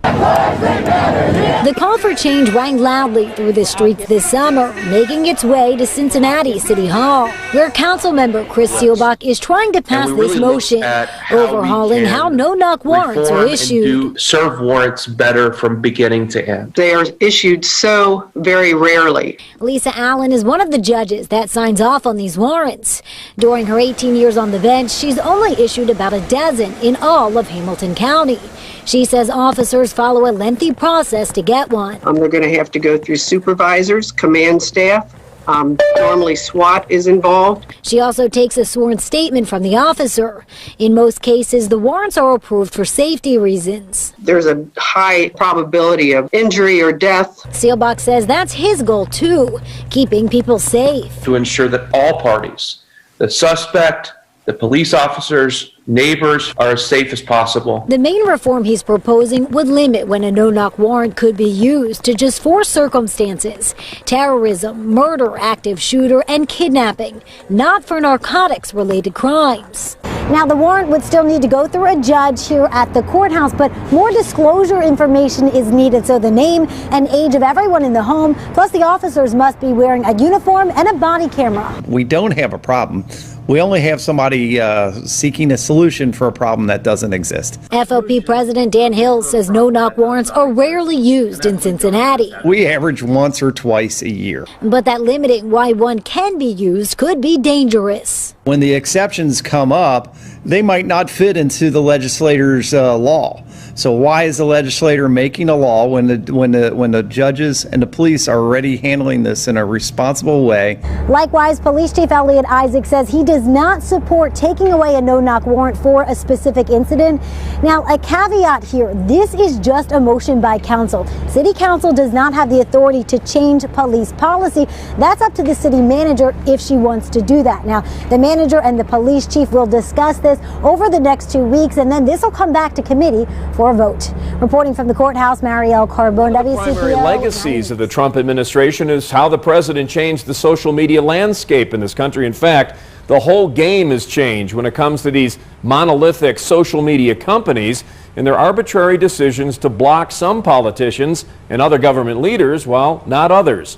The call for change rang loudly through the streets this summer, making its way to Cincinnati City Hall, where council member Chris Seelbach is trying to pass this motion, overhauling how no-knock warrants are issued. Serve warrants better from beginning to end. They are issued so very rarely. Lisa Allen is one of the judges that signs off on these warrants. During her 18 years on the bench, she's only issued about a dozen in all of Hamilton County. She says officers follow a lengthy process to get one. They're going to have to go through supervisors, command staff. Normally SWAT is involved. She also takes a sworn statement from the officer. In most cases, the warrants are approved for safety reasons. There's a high probability of injury or death. Seelbach says that's his goal too, keeping people safe. To ensure that all parties, the suspect, the police officers, neighbors, are as safe as possible. The main reform he's proposing would limit when a no-knock warrant could be used to just 4 circumstances: terrorism, murder, active shooter, and kidnapping, not for narcotics-related crimes. Now, the warrant would still need to go through a judge here at the courthouse, but more disclosure information is needed, so the name and age of everyone in the home, plus the officers must be wearing a uniform and a body camera. We don't have a problem We only have somebody seeking a solution for a problem that doesn't exist. FOP President Dan Hill says no-knock warrants are rarely used in Cincinnati. We average once or twice a year. But that limiting why one can be used could be dangerous. When the exceptions come up, they might not fit into the legislator's law. So why is the legislator making a law when the judges and the police are already handling this in a responsible way? Likewise, Police Chief 𝐊𝐈𝐍𝐾 says he does not support taking away a no-knock warrant for a specific incident. Now, a caveat here, this is just a motion by council. City council does not have the authority to change police policy. That's up to the city manager if she wants to do that. Now, the manager and the police chief will discuss this over the next 2 weeks, and then this will come back to committee for a vote. Reporting from the courthouse, Marielle Carbone, One of the primary legacies of the Trump administration is how the president changed the social media landscape in this country. In fact, the whole game has changed when it comes to these monolithic social media companies and their arbitrary decisions to block some politicians and other government leaders, while not others.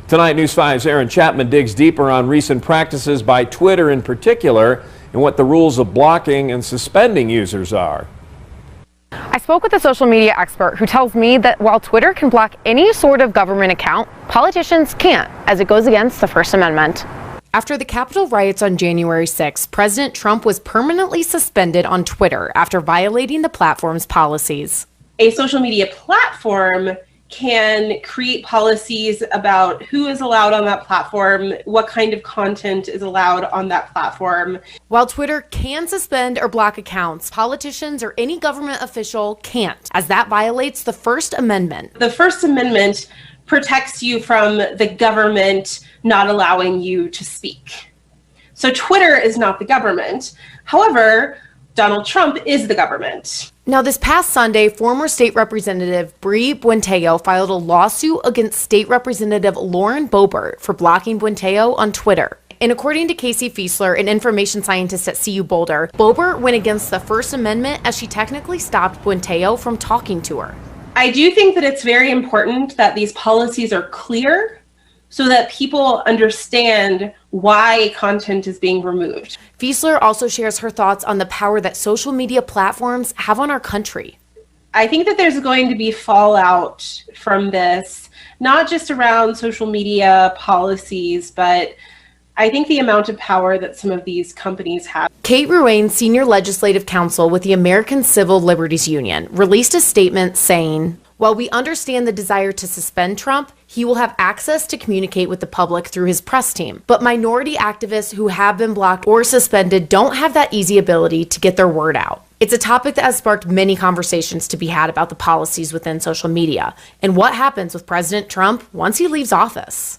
Tonight, News 5's Aaron Chapman digs deeper on recent practices by Twitter in particular and what the rules of blocking and suspending users are. I spoke with a social media expert who tells me that while Twitter can block any sort of government account, politicians can't, as it goes against the First Amendment. After the Capitol riots on January 6, President Trump was permanently suspended on Twitter after violating the platform's policies. A social media platform can create policies about who is allowed on that platform, what kind of content is allowed on that platform. While Twitter can suspend or block accounts, politicians or any government official can't, as that violates the First Amendment. The First Amendment protects you from the government not allowing you to speak. So Twitter is not the government. However, Donald Trump is the government. Now, this past Sunday, former state representative Bree Buentello filed a lawsuit against state representative Lauren Boebert for blocking Buentello on Twitter. And according to Casey Fiesler, an information scientist at CU Boulder, Boebert went against the First Amendment as she technically stopped Buentello from talking to her. I do think that it's very important that these policies are clear so that people understand why content is being removed. Fiesler also shares her thoughts on the power that social media platforms have on our country. I think that there's going to be fallout from this, not just around social media policies, but I think the amount of power that some of these companies have. Kate Ruane, senior legislative counsel with the American Civil Liberties Union, released a statement saying, "While we understand the desire to suspend Trump, he will have access to communicate with the public through his press team. But minority activists who have been blocked or suspended don't have that easy ability to get their word out." It's a topic that has sparked many conversations to be had about the policies within social media and what happens with President Trump once he leaves office.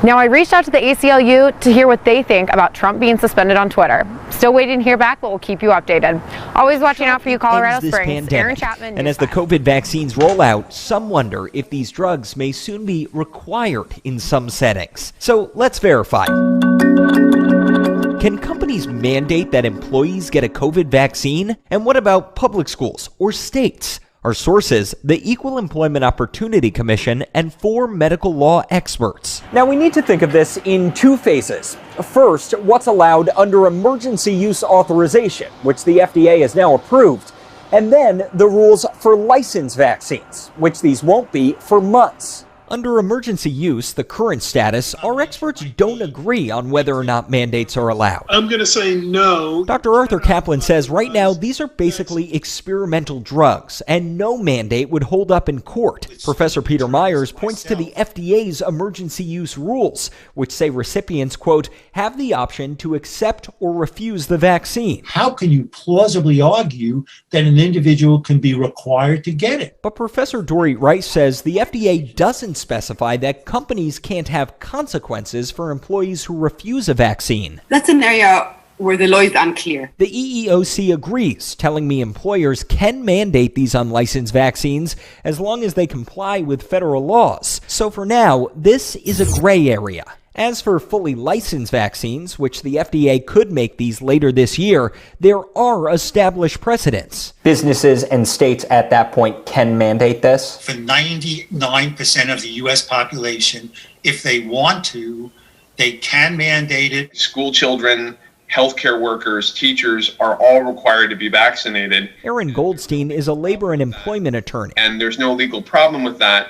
Now, I reached out to the ACLU to hear what they think about Trump being suspended on Twitter. Still waiting to hear back, but we'll keep you updated. Always watching out for you, Colorado Springs. Aaron Chapman. And as the COVID vaccines roll out, some wonder if these drugs may soon be required in some settings. So let's verify. Can companies mandate that employees get a COVID vaccine? And what about public schools or states? Our sources, the Equal Employment Opportunity Commission, and 4 medical law experts. Now, we need to think of this in 2 phases. First, what's allowed under emergency use authorization, which the FDA has now approved. And then the rules for licensed vaccines, which these won't be for months. Under emergency use, the current status, our experts don't agree on whether or not mandates are allowed. I'm going to say no. Dr. Arthur Kaplan says right now these are basically experimental drugs and no mandate would hold up in court. Professor Peter Myers points to the FDA's emergency use rules, which say recipients, quote, have the option to accept or refuse the vaccine. How can you plausibly argue that an individual can be required to get it? But Professor Dorit Rice says the FDA doesn't specify that companies can't have consequences for employees who refuse a vaccine. That's an area where the law is unclear. The EEOC agrees, telling me employers can mandate these unlicensed vaccines as long as they comply with federal laws. So for now, this is a gray area. As for fully licensed vaccines, which the FDA could make these later this year, there are established precedents. Businesses and states at that point can mandate this? For 99% of the U.S. population, if they want to, they can mandate it. School children healthcare workers, teachers are all required to be vaccinated. Aaron Goldstein is a labor and employment attorney. And there's no legal problem with that,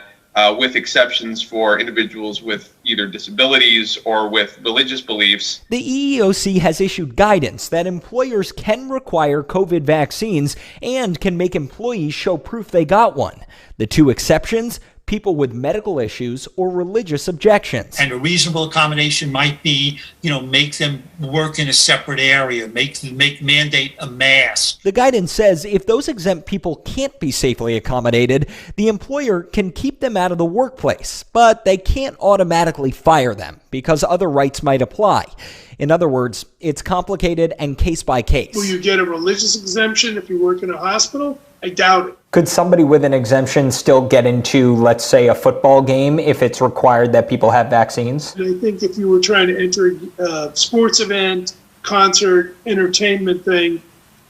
with exceptions for individuals with either disabilities or with religious beliefs. The EEOC has issued guidance that employers can require COVID vaccines and can make employees show proof they got one. The two exceptions: people with medical issues or religious objections. And a reasonable accommodation might be, make them work in a separate area, mandate a mask. The guidance says if those exempt people can't be safely accommodated, the employer can keep them out of the workplace, but they can't automatically fire them because other rights might apply. In other words, it's complicated and case by case. Will you get a religious exemption if you work in a hospital? I doubt it. Could somebody with an exemption still get into, let's say, a football game if it's required that people have vaccines? I think if you were trying to enter a sports event, concert, entertainment thing,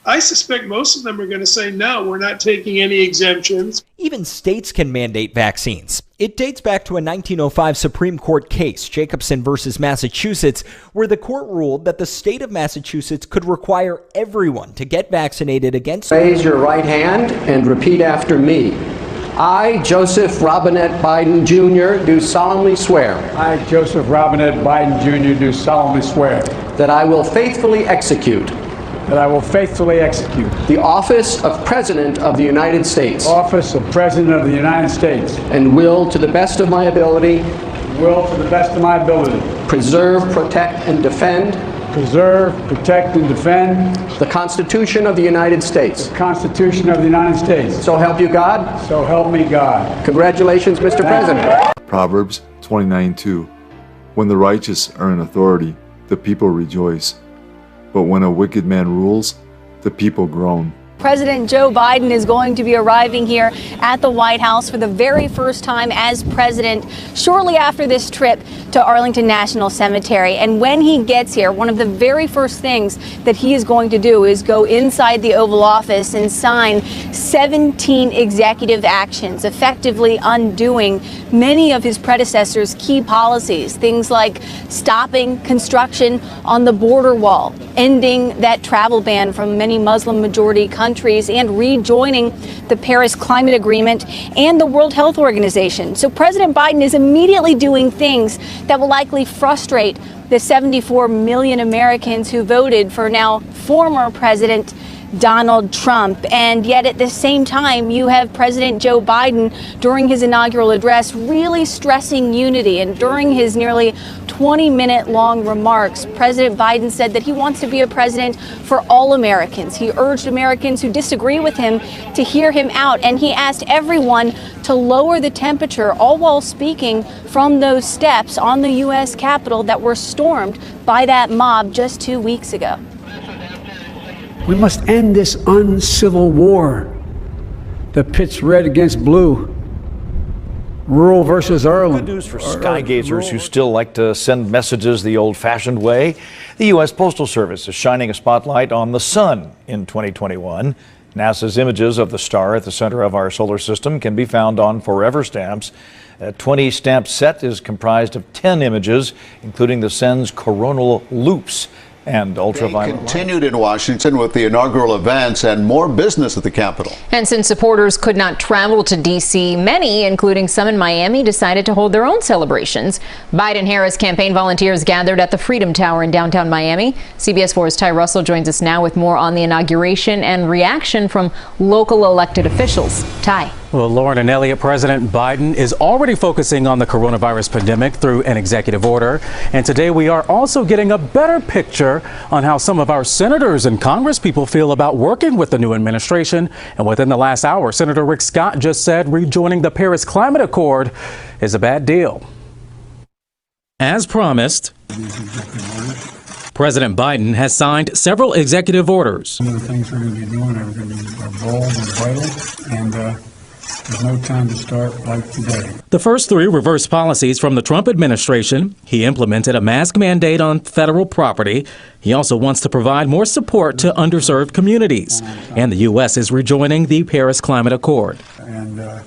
I suspect most of them are going to say, no, we're not taking any exemptions. Even states can mandate vaccines. It dates back to a 1905 Supreme Court case, Jacobson versus Massachusetts, where the court ruled that the state of Massachusetts could require everyone to get vaccinated against. Raise your right hand and repeat after me. I, Joseph Robinette Biden Jr., do solemnly swear. I, Joseph Robinette Biden Jr., do solemnly swear. That I will faithfully execute. That I will faithfully execute. The office of President of the United States. Office of President of the United States. And will, to the best of my ability. Will, to the best of my ability. Preserve, protect, and defend. Preserve, protect, and defend. The Constitution of the United States. The Constitution of the United States. So help you God. So help me God. Congratulations, Mr. President. Proverbs 29:2. When the righteous are in authority, the people rejoice. But when a wicked man rules, the people groan. President Joe Biden is going to be arriving here at the White House for the very first time as president shortly after this trip to Arlington National Cemetery. And when he gets here, one of the very first things that he is going to do is go inside the Oval Office and sign 17 executive actions, effectively undoing many of his predecessors' key policies, things like stopping construction on the border wall, ending that travel ban from many Muslim-majority countries, and rejoining the Paris Climate Agreement and the World Health Organization. So President Biden is immediately doing things that will likely frustrate the 74 million Americans who voted for now former President Donald Trump. And yet at the same time, you have President Joe Biden during his inaugural address really stressing unity. And during his nearly 20-minute long remarks, President Biden said that he wants to be a president for all Americans. He urged Americans who disagree with him to hear him out, and he asked everyone to lower the temperature, all while speaking from those steps on the U.S. Capitol that were stormed by that mob just 2 weeks ago. We must end this uncivil war that pits red against blue. Rural versus urban. Good news for skygazers who still like to send messages the old-fashioned way. The U.S. Postal Service is shining a spotlight on the sun in 2021. NASA's images of the star at the center of our solar system can be found on Forever stamps. A 20-stamp set is comprised of 10 images, including the sun's coronal loops and ultraviolet light. Continued in Washington with the inaugural events and more business at the Capitol. And since supporters could not travel to D.C., many, including some in Miami, decided to hold their own celebrations. Biden-Harris campaign volunteers gathered at the Freedom Tower in downtown Miami. CBS 4's Ty Russell joins us now with more on the inauguration and reaction from local elected officials. Ty. Well, Lauren and Elliott, President Biden is already focusing on the coronavirus pandemic through an executive order. And today we are also getting a better picture on how some of our senators and congresspeople feel about working with the new administration. And within the last hour, Senator Rick Scott just said rejoining the Paris Climate Accord is a bad deal. As promised, President Biden has signed several executive orders. Some of the things we're going to be doing are going to be bold and vital, and there's no time to start like today. The first three reverse policies from the Trump administration. He implemented a mask mandate on federal property. He also wants to provide more support to underserved communities. And the U.S. is rejoining the Paris Climate Accord. And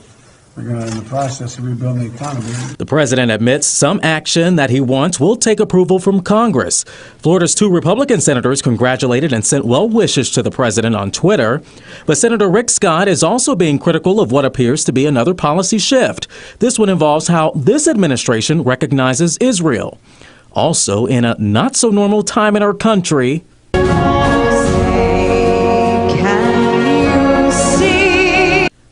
We're going in the process of rebuilding the economy. The president admits some action that he wants will take approval from Congress. Florida's 2 Republican senators congratulated and sent well wishes to the president on Twitter. But Senator Rick Scott is also being critical of what appears to be another policy shift. This one involves how this administration recognizes Israel. Also, in a not so normal time in our country,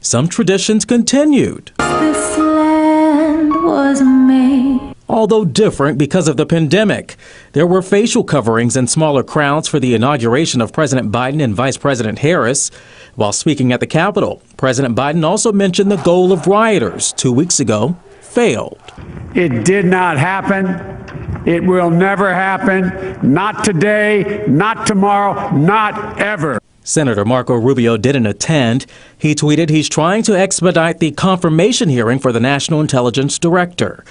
some traditions continued. This land was made. Although different because of the pandemic. There were facial coverings and smaller crowds for the inauguration of President Biden and Vice President Harris. While speaking at the Capitol, President Biden also mentioned the goal of rioters 2 weeks ago failed. It did not happen. It will never happen. Not today, not tomorrow, not ever. Senator Marco Rubio didn't attend. He tweeted he's trying to expedite the confirmation hearing for the National Intelligence Director.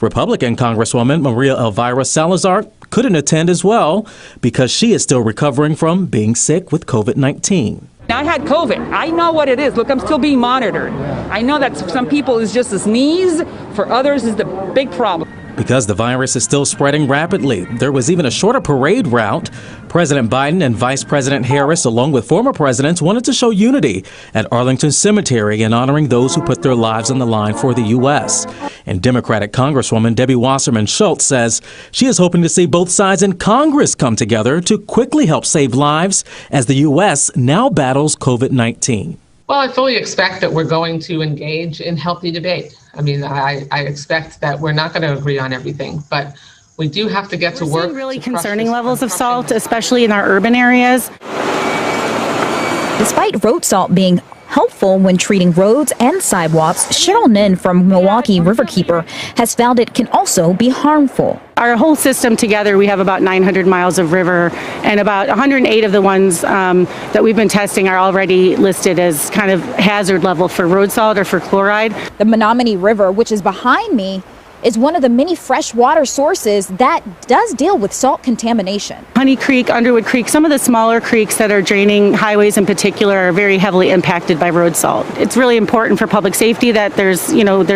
Republican Congresswoman Maria Elvira Salazar couldn't attend as well because she is still recovering from being sick with COVID-19. I had COVID. I know what it is. Look, I'm still being monitored. I know that some people is just a sneeze. For others is the big problem. Because the virus is still spreading rapidly, there was even a shorter parade route. President Biden and Vice President Harris, along with former presidents, wanted to show unity at Arlington Cemetery in honoring those who put their lives on the line for the U.S. And Democratic Congresswoman Debbie Wasserman Schultz says she is hoping to see both sides in Congress come together to quickly help save lives as the U.S. now battles COVID-19. Well, I fully expect that we're going to engage in healthy debate. I mean, I expect that we're not going to agree on everything, but we do have to get to work. We're seeing really concerning levels of salt, especially in our urban areas. Despite road salt being helpful when treating roads and sidewalks, Cheryl Nin from Milwaukee Riverkeeper has found it can also be harmful. Our whole system together, we have about 900 miles of river, and about 108 of the ones that we've been testing are already listed as kind of hazard level for road salt or for chloride. The Menominee River, which is behind me, is one of the many freshwater sources that does deal with salt contamination. Honey Creek, Underwood Creek, some of the smaller creeks that are draining highways in particular are very heavily impacted by road salt. It's really important for public safety that there's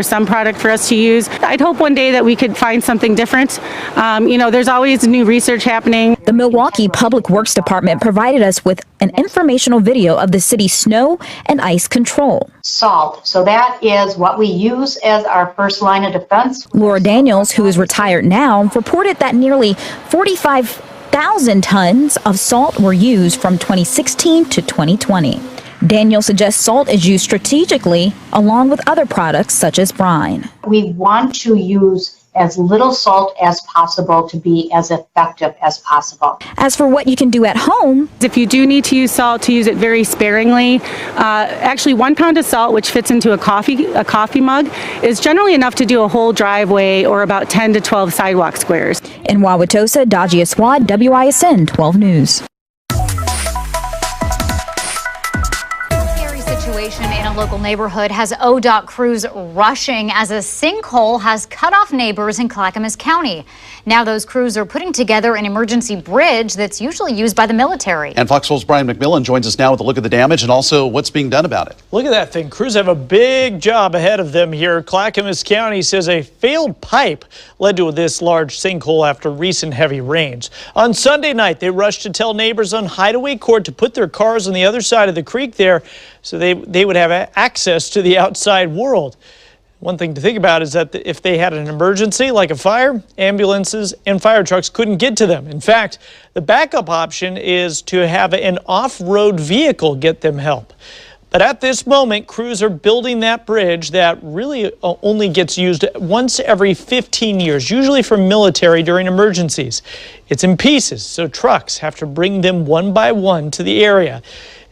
some product for us to use. I'd hope one day that we could find something different. There's always new research happening. The Milwaukee Public Works Department provided us with an informational video of the city's snow and ice control. Salt. So that is what we use as our first line of defense. Laura Daniels, who is retired now, reported that nearly 45,000 tons of salt were used from 2016 to 2020. Daniels suggests salt is used strategically along with other products such as brine. We want to use as little salt as possible to be as effective as possible. As for what you can do at home, if you do need to use salt, to use it very sparingly. Actually, 1 pound of salt, which fits into a coffee mug, is generally enough to do a whole driveway or about 10 to 12 sidewalk squares. In Wauwatosa, Dajia Swad, WISN 12 News. In a local neighborhood has ODOT crews rushing as a sinkhole has cut off neighbors in Clackamas County. Now those crews are putting together an emergency bridge that's usually used by the military. And Fox 12's Brian McMillan joins us now with a look at the damage and also what's being done about it. Look at that thing. Crews have a big job ahead of them here. Clackamas County says a failed pipe led to this large sinkhole after recent heavy rains. On Sunday night, they rushed to tell neighbors on Hideaway Court to put their cars on the other side of the creek there so they would have access to the outside world. One thing to think about is that if they had an emergency like a fire, ambulances and fire trucks couldn't get to them. In fact, the backup option is to have an off-road vehicle get them help. But at this moment, crews are building that bridge that really only gets used once every 15 years, usually for military during emergencies. It's in pieces, so trucks have to bring them one by one to the area.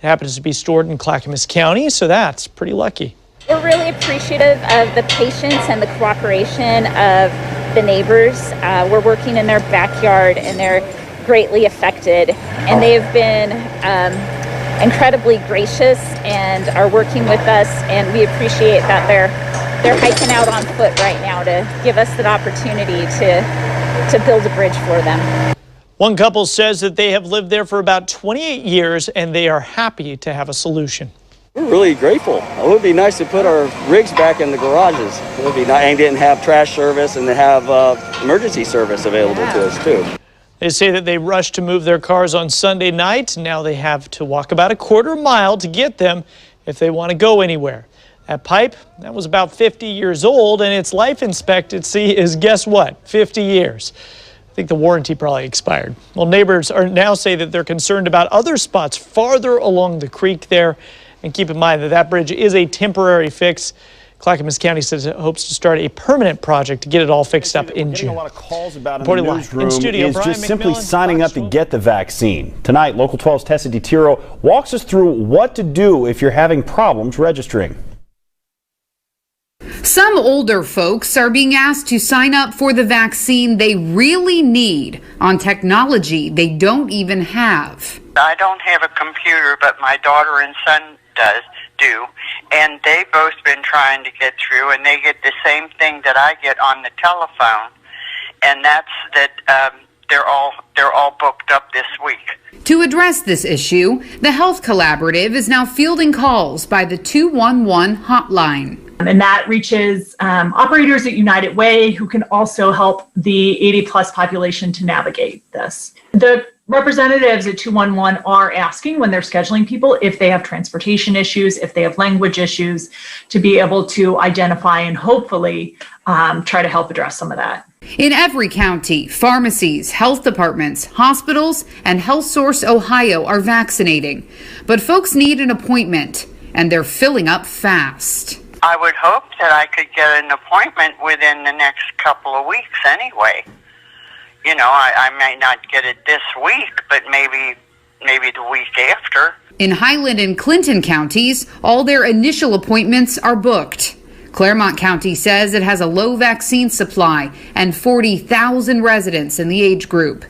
It happens to be stored in Clackamas County, so that's pretty lucky. We're really appreciative of the patience and the cooperation of the neighbors. We're working in their backyard and they're greatly affected. And they've been incredibly gracious and are working with us. And we appreciate that they're hiking out on foot right now to give us that opportunity to build a bridge for them. One couple says that they have lived there for about 28 years and they are happy to have a solution. We're really grateful. It would be nice to put our rigs back in the garages. It would be nice, and didn't have trash service and to have emergency service available to us too. They say that they rushed to move their cars on Sunday night. Now they have to walk about a quarter mile to get them if they want to go anywhere. That pipe, that was about 50 years old, and its life expectancy is, guess what, 50 years. I think the warranty probably expired. Well, neighbors are now say that they're concerned about other spots farther along the creek there. And keep in mind that that bridge is a temporary fix. Clackamas County says it hopes to start a permanent project to get it all fixed up in June. A lot of calls about Reporting in the live newsroom in studio, is Brian just simply McMillan, signing up to get the vaccine. Tonight, Local 12's Tessa DiTiro walks us through what to do if you're having problems registering. Some older folks are being asked to sign up for the vaccine they really need on technology they don't even have. I don't have a computer, but my daughter and son do, and they've both been trying to get through, and they get the same thing that I get on the telephone, and that's that they're all booked up this week. To address this issue, the Health Collaborative is now fielding calls by the 211 hotline. And that reaches operators at United Way who can also help the 80-plus population to navigate this. The representatives at 211 are asking when they're scheduling people if they have transportation issues, if they have language issues, to be able to identify and hopefully try to help address some of that. In every county, pharmacies, health departments, hospitals, and Health Source Ohio are vaccinating. But folks need an appointment, and they're filling up fast. I would hope that I could get an appointment within the next couple of weeks anyway. You know, I may not get it this week, but maybe the week after. In Highland and Clinton counties, all their initial appointments are booked. Claremont County says it has a low vaccine supply and 40,000 residents in the age group.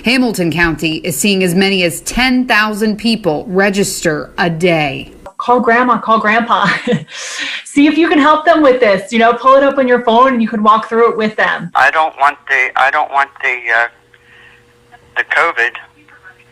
Hamilton County is seeing as many as 10,000 people register a day. Call grandma, call grandpa. See if you can help them with this. You know, pull it up on your phone and you can walk through it with them. I don't want the COVID.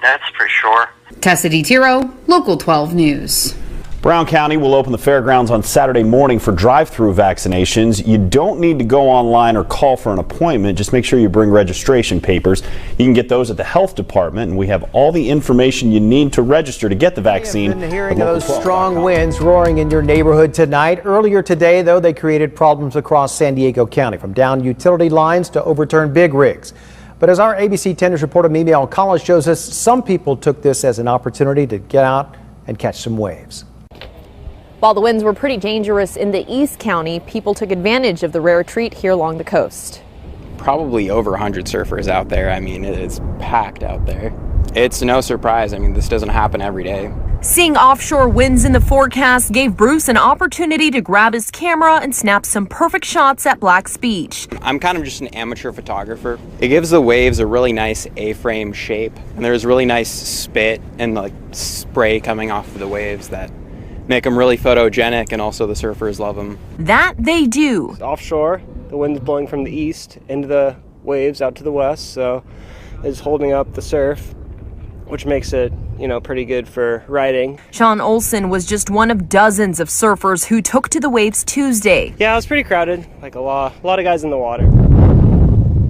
That's for sure. Tessa DiTiro, Local 12 News. Brown County will open the fairgrounds on Saturday morning for drive-through vaccinations. You don't need to go online or call for an appointment. Just make sure you bring registration papers. You can get those at the health department, and we have all the information you need to register to get the vaccine. Been hearing those strong winds roaring in your neighborhood tonight. Earlier today, though, they created problems across San Diego County, from down utility lines to overturned big rigs. But as our ABC 10 News reporter Mimi Alcala shows us, some people took this as an opportunity to get out and catch some waves. While the winds were pretty dangerous in the East County, people took advantage of the rare treat here along the coast. Probably over 100 surfers out there. I mean, it's packed out there. It's no surprise. I mean, this doesn't happen every day. Seeing offshore winds in the forecast gave Bruce an opportunity to grab his camera and snap some perfect shots at Black's Beach. I'm kind of just an amateur photographer. It gives the waves a really nice A-frame shape, and there's really nice spit and like spray coming off of the waves that make them really photogenic, and also the surfers love them. That they do. Offshore, the wind's blowing from the east into the waves out to the west, so it's holding up the surf, which makes it, you know, pretty good for riding. Sean Olson was just one of dozens of surfers who took to the waves Tuesday. Yeah, it was pretty crowded, like a lot of guys in the water.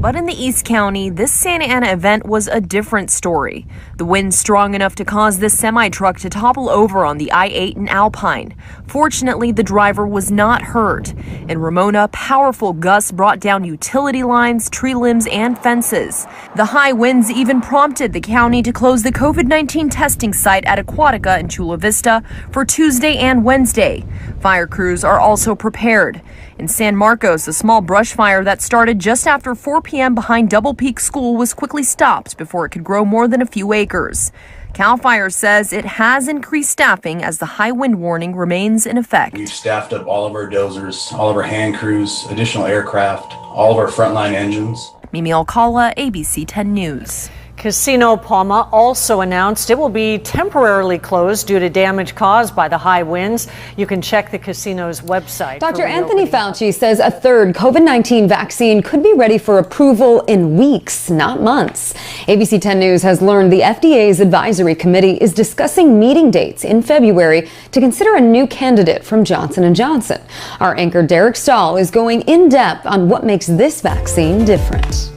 But in the East County, this Santa Ana event was a different story. The wind strong enough to cause this semi-truck to topple over on the I-8 in Alpine. Fortunately, the driver was not hurt. In Ramona, powerful gusts brought down utility lines, tree limbs, and fences. The high winds even prompted the county to close the COVID-19 testing site at Aquatica in Chula Vista for Tuesday and Wednesday. Fire crews are also prepared. In San Marcos, a small brush fire that started just after 4 p.m. behind Double Peak School was quickly stopped before it could grow more than a few acres. CAL FIRE says it has increased staffing as the high wind warning remains in effect. We've staffed up all of our dozers, all of our hand crews, additional aircraft, all of our frontline engines. Mimi Alcala, ABC 10 News. Casino Palma also announced it will be temporarily closed due to damage caused by the high winds. You can check the casino's website. Dr. Anthony Fauci says a third COVID-19 vaccine could be ready for approval in weeks, not months. ABC 10 News has learned the FDA's advisory committee is discussing meeting dates in February to consider a new candidate from Johnson & Johnson. Our anchor Derek Stahl is going in depth on what makes this vaccine different.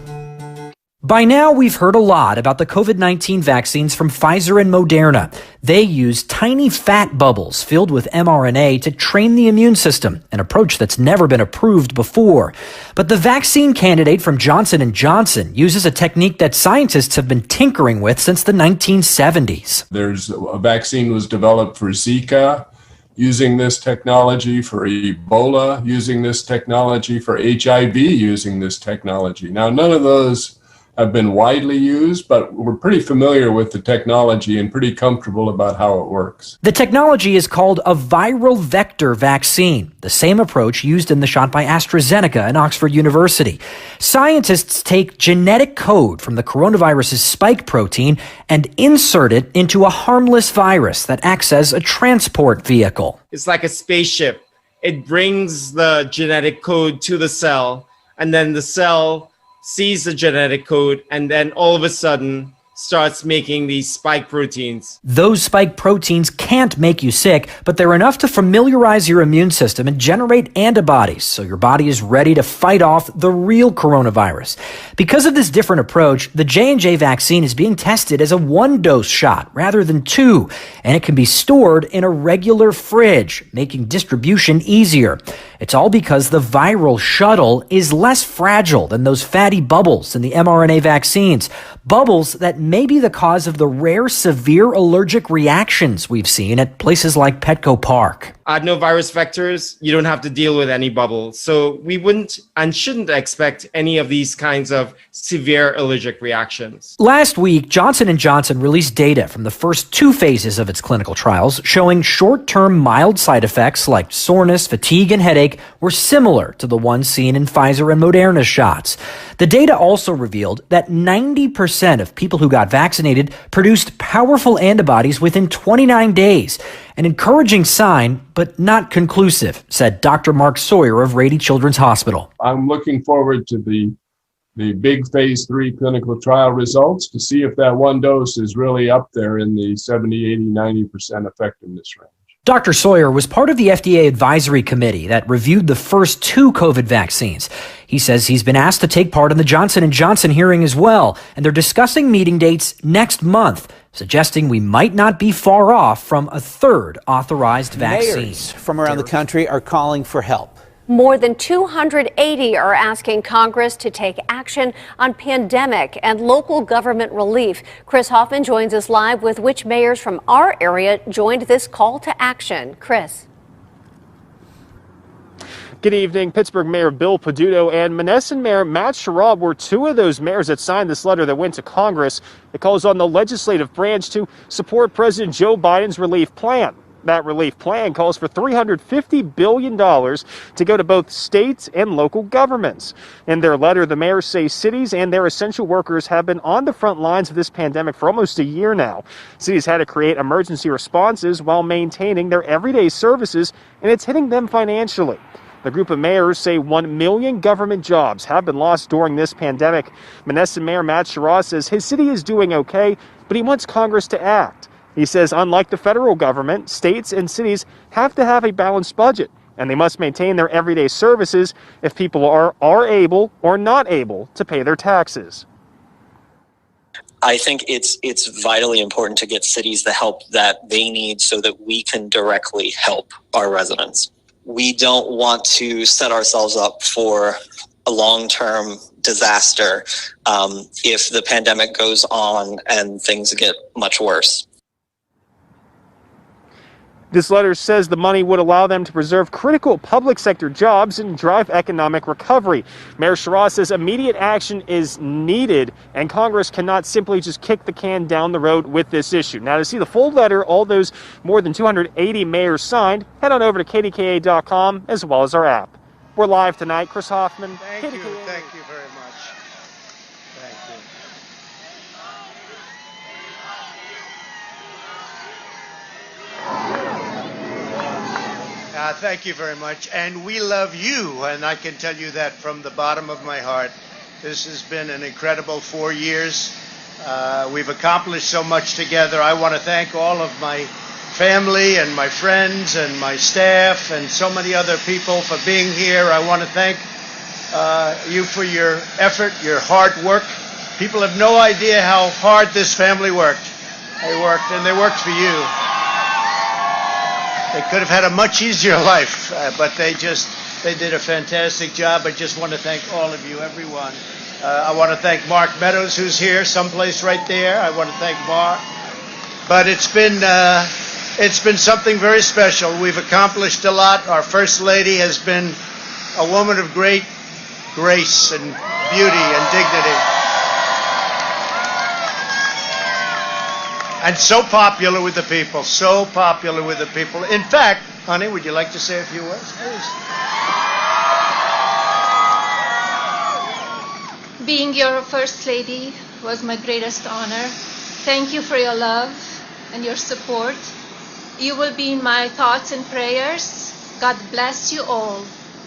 By now, we've heard a lot about the COVID-19 vaccines from Pfizer and Moderna. They use tiny fat bubbles filled with mRNA to train the immune system, an approach that's never been approved before. But the vaccine candidate from Johnson & Johnson uses a technique that scientists have been tinkering with since the 1970s. There's a vaccine was developed for Zika, using this technology, for Ebola, using this technology, for HIV, using this technology. Now, none of those have been widely used, but we're pretty familiar with the technology and pretty comfortable about how it works. The technology is called a viral vector vaccine, the same approach used in the shot by AstraZeneca and Oxford University. Scientists take genetic code from the coronavirus's spike protein and insert it into a harmless virus that acts as a transport vehicle. It's like a spaceship. It brings the genetic code to the cell, and then the cell sees the genetic code and then all of a sudden starts making these spike proteins. Those spike proteins can't make you sick, but they're enough to familiarize your immune system and generate antibodies, so your body is ready to fight off the real coronavirus. Because of this different approach, the J&J vaccine is being tested as a one-dose shot rather than two, and it can be stored in a regular fridge, making distribution easier. It's all because the viral shuttle is less fragile than those fatty bubbles in the mRNA vaccines, bubbles that may be the cause of the rare severe allergic reactions we've seen at places like Petco Park. Adenovirus vectors, you don't have to deal with any bubble. So we wouldn't and shouldn't expect any of these kinds of severe allergic reactions. Last week, Johnson & Johnson released data from the first two phases of its clinical trials showing short-term mild side effects like soreness, fatigue, and headache were similar to the ones seen in Pfizer and Moderna shots. The data also revealed that 90% of people who got vaccinated produced powerful antibodies within 29 days. An encouraging sign, but not conclusive, said Dr. Mark Sawyer of Rady Children's Hospital. I'm looking forward to the big phase 3 clinical trial results to see if that one dose is really up there in the 70, 80, 90% effectiveness range. Dr. Sawyer was part of the FDA advisory committee that reviewed the first two COVID vaccines. He says he's been asked to take part in the Johnson & Johnson hearing as well, and they're discussing meeting dates next month, suggesting we might not be far off from a third authorized vaccine. Mayors from around the country are calling for help. More than 280 are asking Congress to take action on pandemic and local government relief. Chris Hoffman joins us live with which mayors from our area joined this call to action. Chris. Good evening. Pittsburgh Mayor Bill Peduto and Monessen Mayor Matt Sherrod were two of those mayors that signed this letter that went to Congress. It calls on the legislative branch to support President Joe Biden's relief plan. That relief plan calls for $350 billion to go to both states and local governments. In their letter, the mayors say cities and their essential workers have been on the front lines of this pandemic for almost a year now. Cities had to create emergency responses while maintaining their everyday services, and it's hitting them financially. The group of mayors say 1 million government jobs have been lost during this pandemic. Monessen Mayor Matt Sherrod says his city is doing okay, but he wants Congress to act. He says, unlike the federal government, states and cities have to have a balanced budget, and they must maintain their everyday services if people are able or not able to pay their taxes. I think it's vitally important to get cities the help that they need so that we can directly help our residents. We don't want to set ourselves up for a long-term disaster if the pandemic goes on and things get much worse. This letter says the money would allow them to preserve critical public sector jobs and drive economic recovery. Mayor Sherrod says immediate action is needed, and Congress cannot simply just kick the can down the road with this issue. Now, to see the full letter, all those more than 280 mayors signed, head on over to KDKA.com as well as our app. We're live tonight. Chris Hoffman. Thank you very much. Thank you. Thank you very much. And we love you, and I can tell you that from the bottom of my heart. This has been an incredible 4 years. We've accomplished so much together. I want to thank all of my family and my friends and my staff and so many other people for being here. I want to thank you for your effort, your hard work. People have no idea how hard this family worked. They worked, and they worked for you. They could have had a much easier life, but they did a fantastic job. I just want to thank all of you, everyone. I want to thank Mark Meadows, who's here, someplace right there. I want to thank Mark. But it's been something very special. We've accomplished a lot. Our First Lady has been a woman of great grace and beauty and dignity. And so popular with the people, so popular with the people. In fact, honey, would you like to say a few words, please? Being your First Lady was my greatest honor. Thank you for your love and your support. You will be in my thoughts and prayers. God bless you all.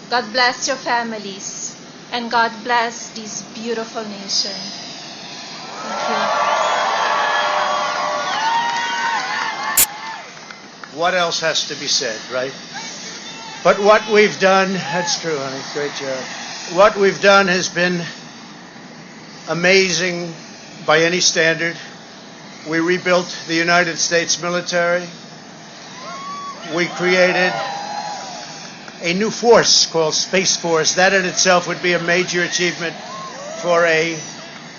God bless your families. And God bless this beautiful nation. Thank you. What else has to be said, right? But what we've done, that's true, honey, great job. What we've done has been amazing by any standard. We rebuilt the United States military. We created a new force called Space Force. That in itself would be a major achievement for a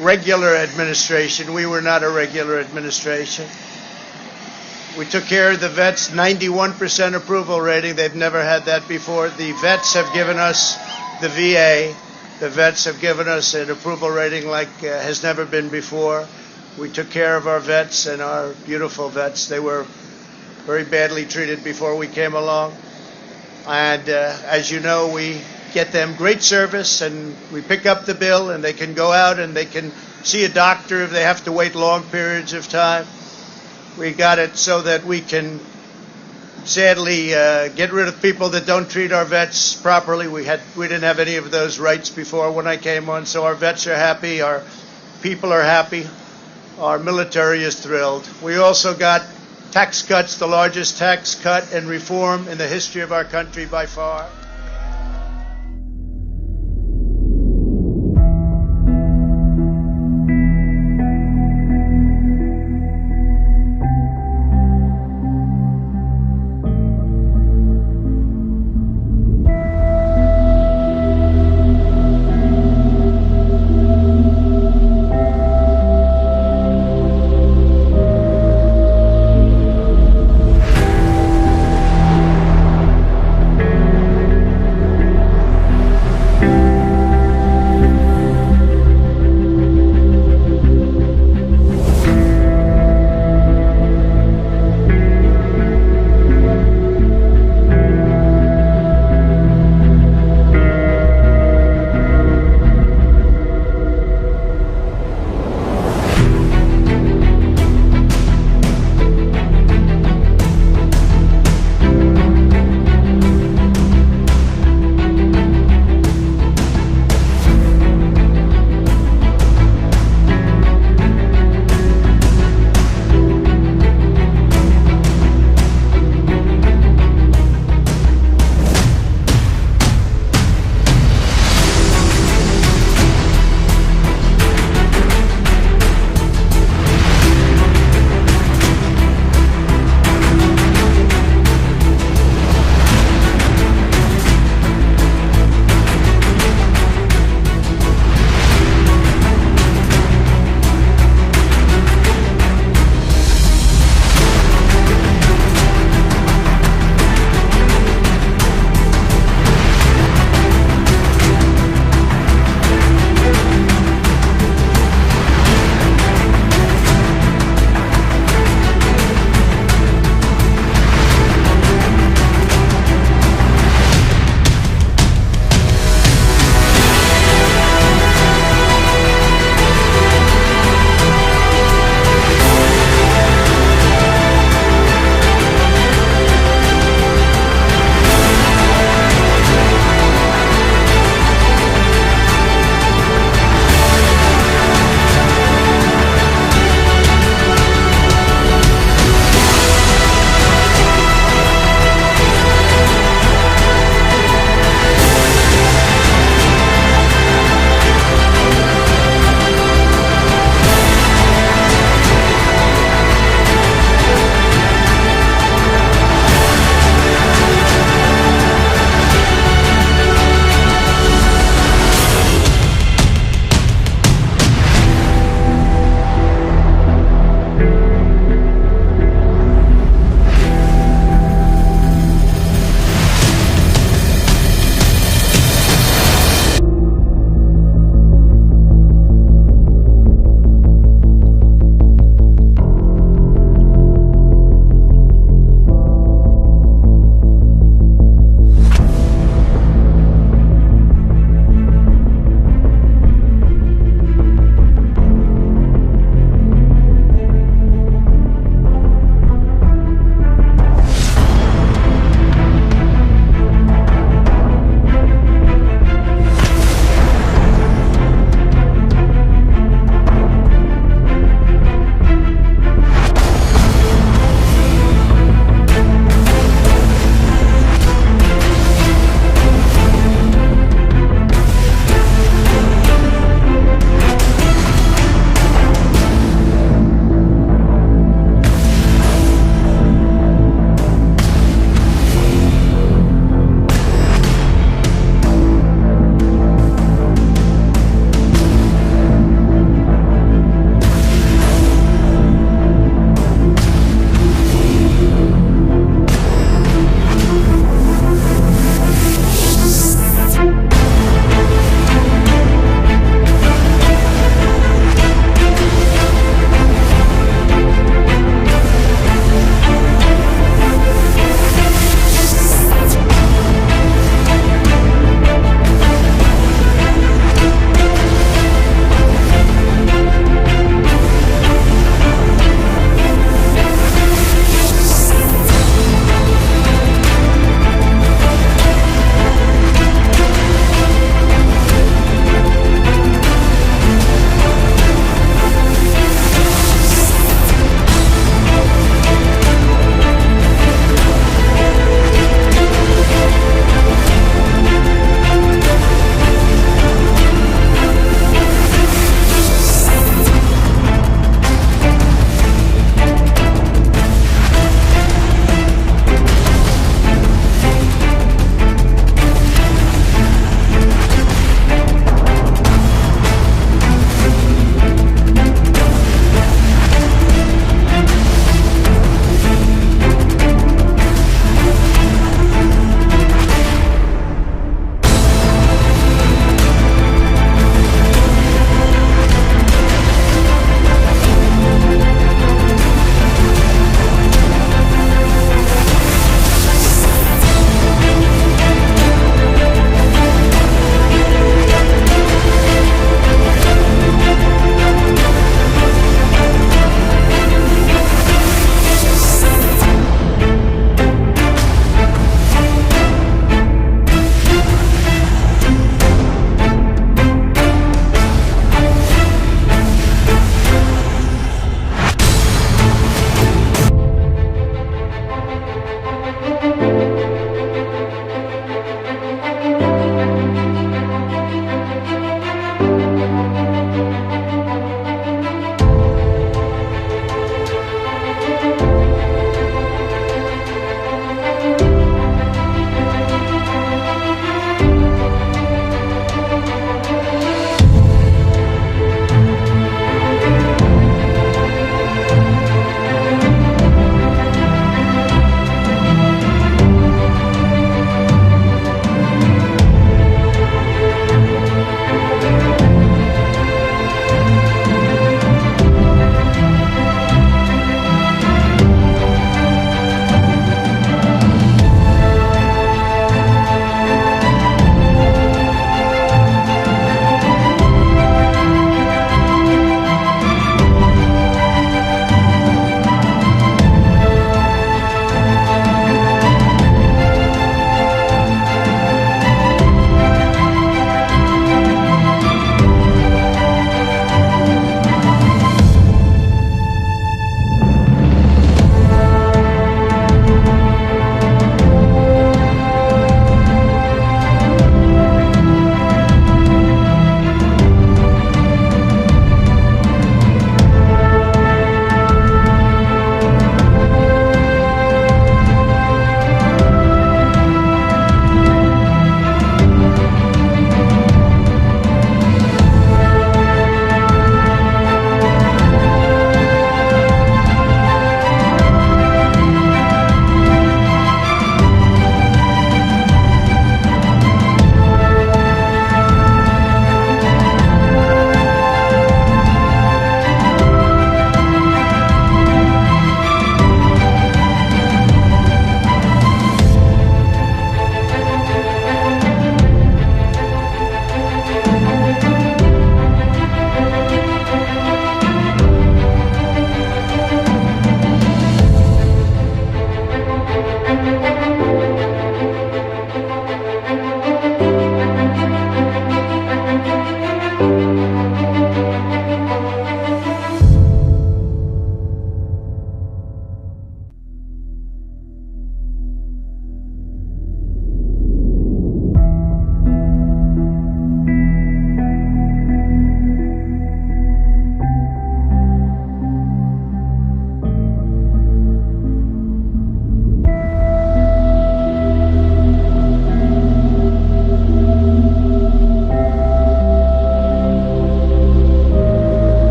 regular administration. We were not a regular administration. We took care of the vets, 91% approval rating. They've never had that before. The vets have given us, the VA, the vets have given us an approval rating like has never been before. We took care of our vets and our beautiful vets. They were very badly treated before we came along. And as you know, we get them great service, and we pick up the bill, and they can go out and they can see a doctor if they have to wait long periods of time. We got it so that we can sadly get rid of people that don't treat our vets properly. We didn't have any of those rights before when I came on, so our vets are happy, our people are happy, our military is thrilled. We also got tax cuts, the largest tax cut and reform in the history of our country by far.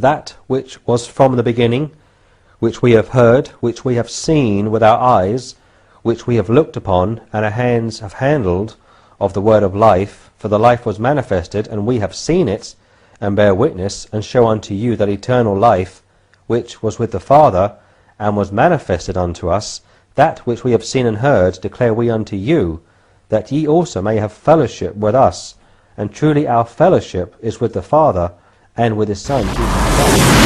that which was from the beginning, which we have heard, which we have seen with our eyes, which we have looked upon, and our hands have handled of the word of life. For the life was manifested, and we have seen it, and bear witness, and show unto you that eternal life, which was with the Father, and was manifested unto us. That which we have seen and heard declare we unto you, that ye also may have fellowship with us. And truly our fellowship is with the Father, and with his Son, Jesus Christ.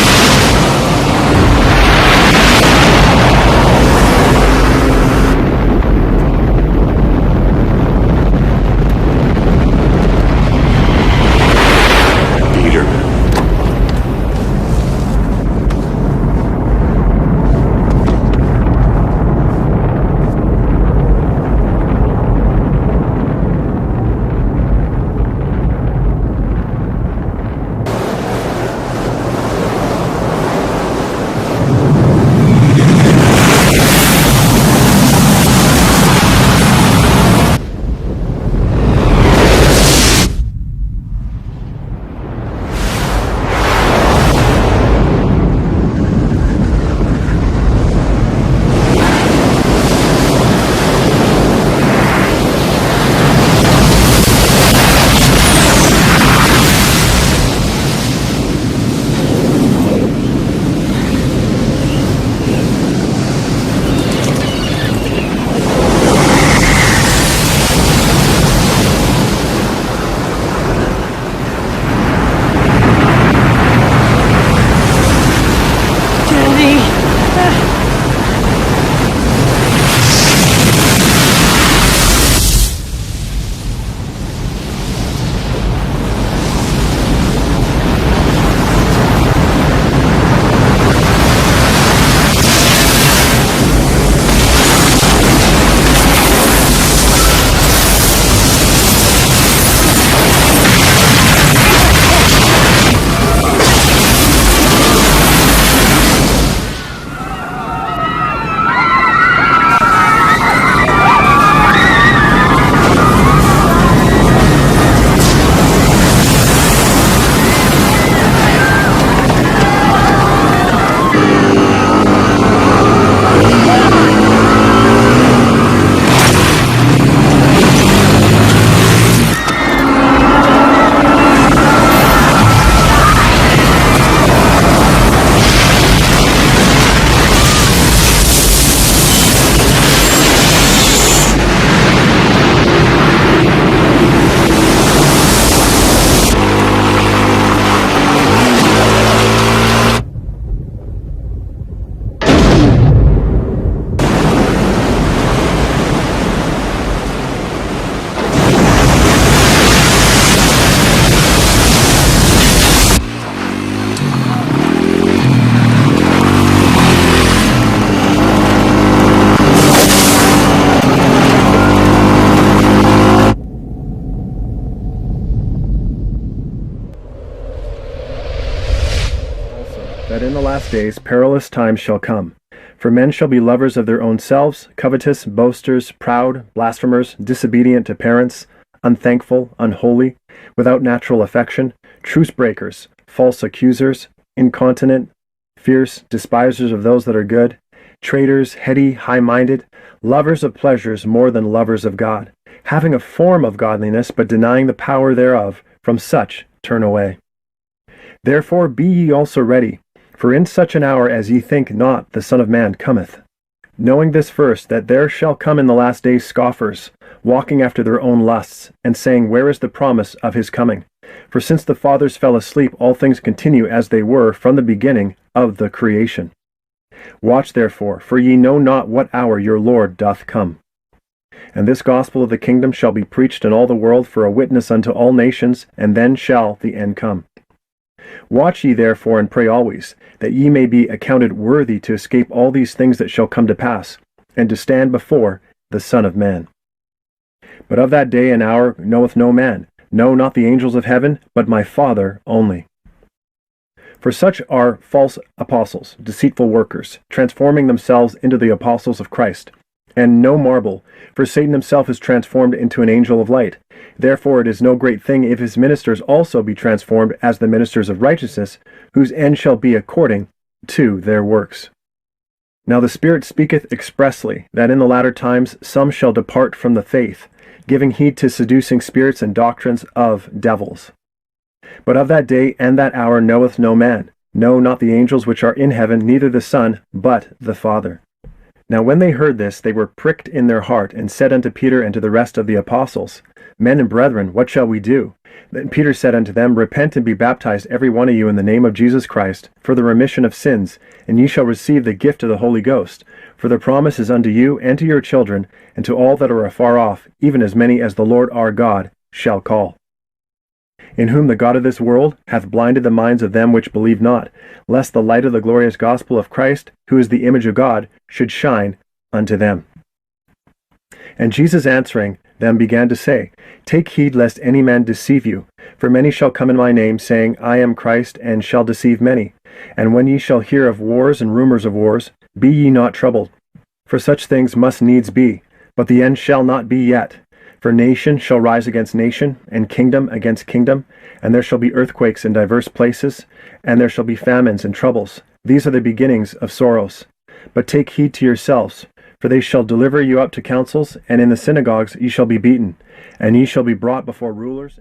that in the last days perilous times shall come. For men shall be lovers of their own selves, covetous, boasters, proud, blasphemers, disobedient to parents, unthankful, unholy, without natural affection, truce breakers, false accusers, incontinent, fierce, despisers of those that are good, traitors, heady, high-minded, lovers of pleasures more than lovers of God, having a form of godliness, but denying the power thereof. From such turn away. Therefore be ye also ready, for in such an hour as ye think not the Son of Man cometh. Knowing this first, that there shall come in the last days scoffers, walking after their own lusts, and saying, Where is the promise of his coming? For since the fathers fell asleep, all things continue as they were from the beginning of the creation. Watch therefore, for ye know not what hour your Lord doth come. And this gospel of the kingdom shall be preached in all the world for a witness unto all nations, and then shall the end come. Watch ye therefore, and pray always, that ye may be accounted worthy to escape all these things that shall come to pass, and to stand before the Son of Man. But of that day and hour knoweth no man, no, not the angels of heaven, but my Father only. For such are false apostles, deceitful workers, transforming themselves into the apostles of Christ. and no marble, for Satan himself is transformed into an angel of light. Therefore it is no great thing if his ministers also be transformed as the ministers of righteousness, whose end shall be according to their works. Now the Spirit speaketh expressly, that in the latter times some shall depart from the faith, giving heed to seducing spirits and doctrines of devils. But of that day and that hour knoweth no man, no, not the angels which are in heaven, neither the Son, but the Father. Now when they heard this, they were pricked in their heart, and said unto Peter and to the rest of the apostles, Men and brethren, what shall we do? Then Peter said unto them, Repent and be baptized every one of you in the name of Jesus Christ, for the remission of sins, and ye shall receive the gift of the Holy Ghost. For the promise is unto you and to your children, and to all that are afar off, even as many as the Lord our God shall call. In whom the God of this world hath blinded the minds of them which believe not, lest the light of the glorious gospel of Christ, who is the image of God, should shine unto them. And Jesus answering them began to say, Take heed lest any man deceive you, for many shall come in my name, saying, I am Christ, and shall deceive many. And when ye shall hear of wars and rumors of wars, be ye not troubled. For such things must needs be, but the end shall not be yet. For nation shall rise against nation, and kingdom against kingdom, and there shall be earthquakes in divers places, and there shall be famines and troubles. These are the beginnings of sorrows. But take heed to yourselves, for they shall deliver you up to councils, and in the synagogues ye shall be beaten, and ye shall be brought before rulers.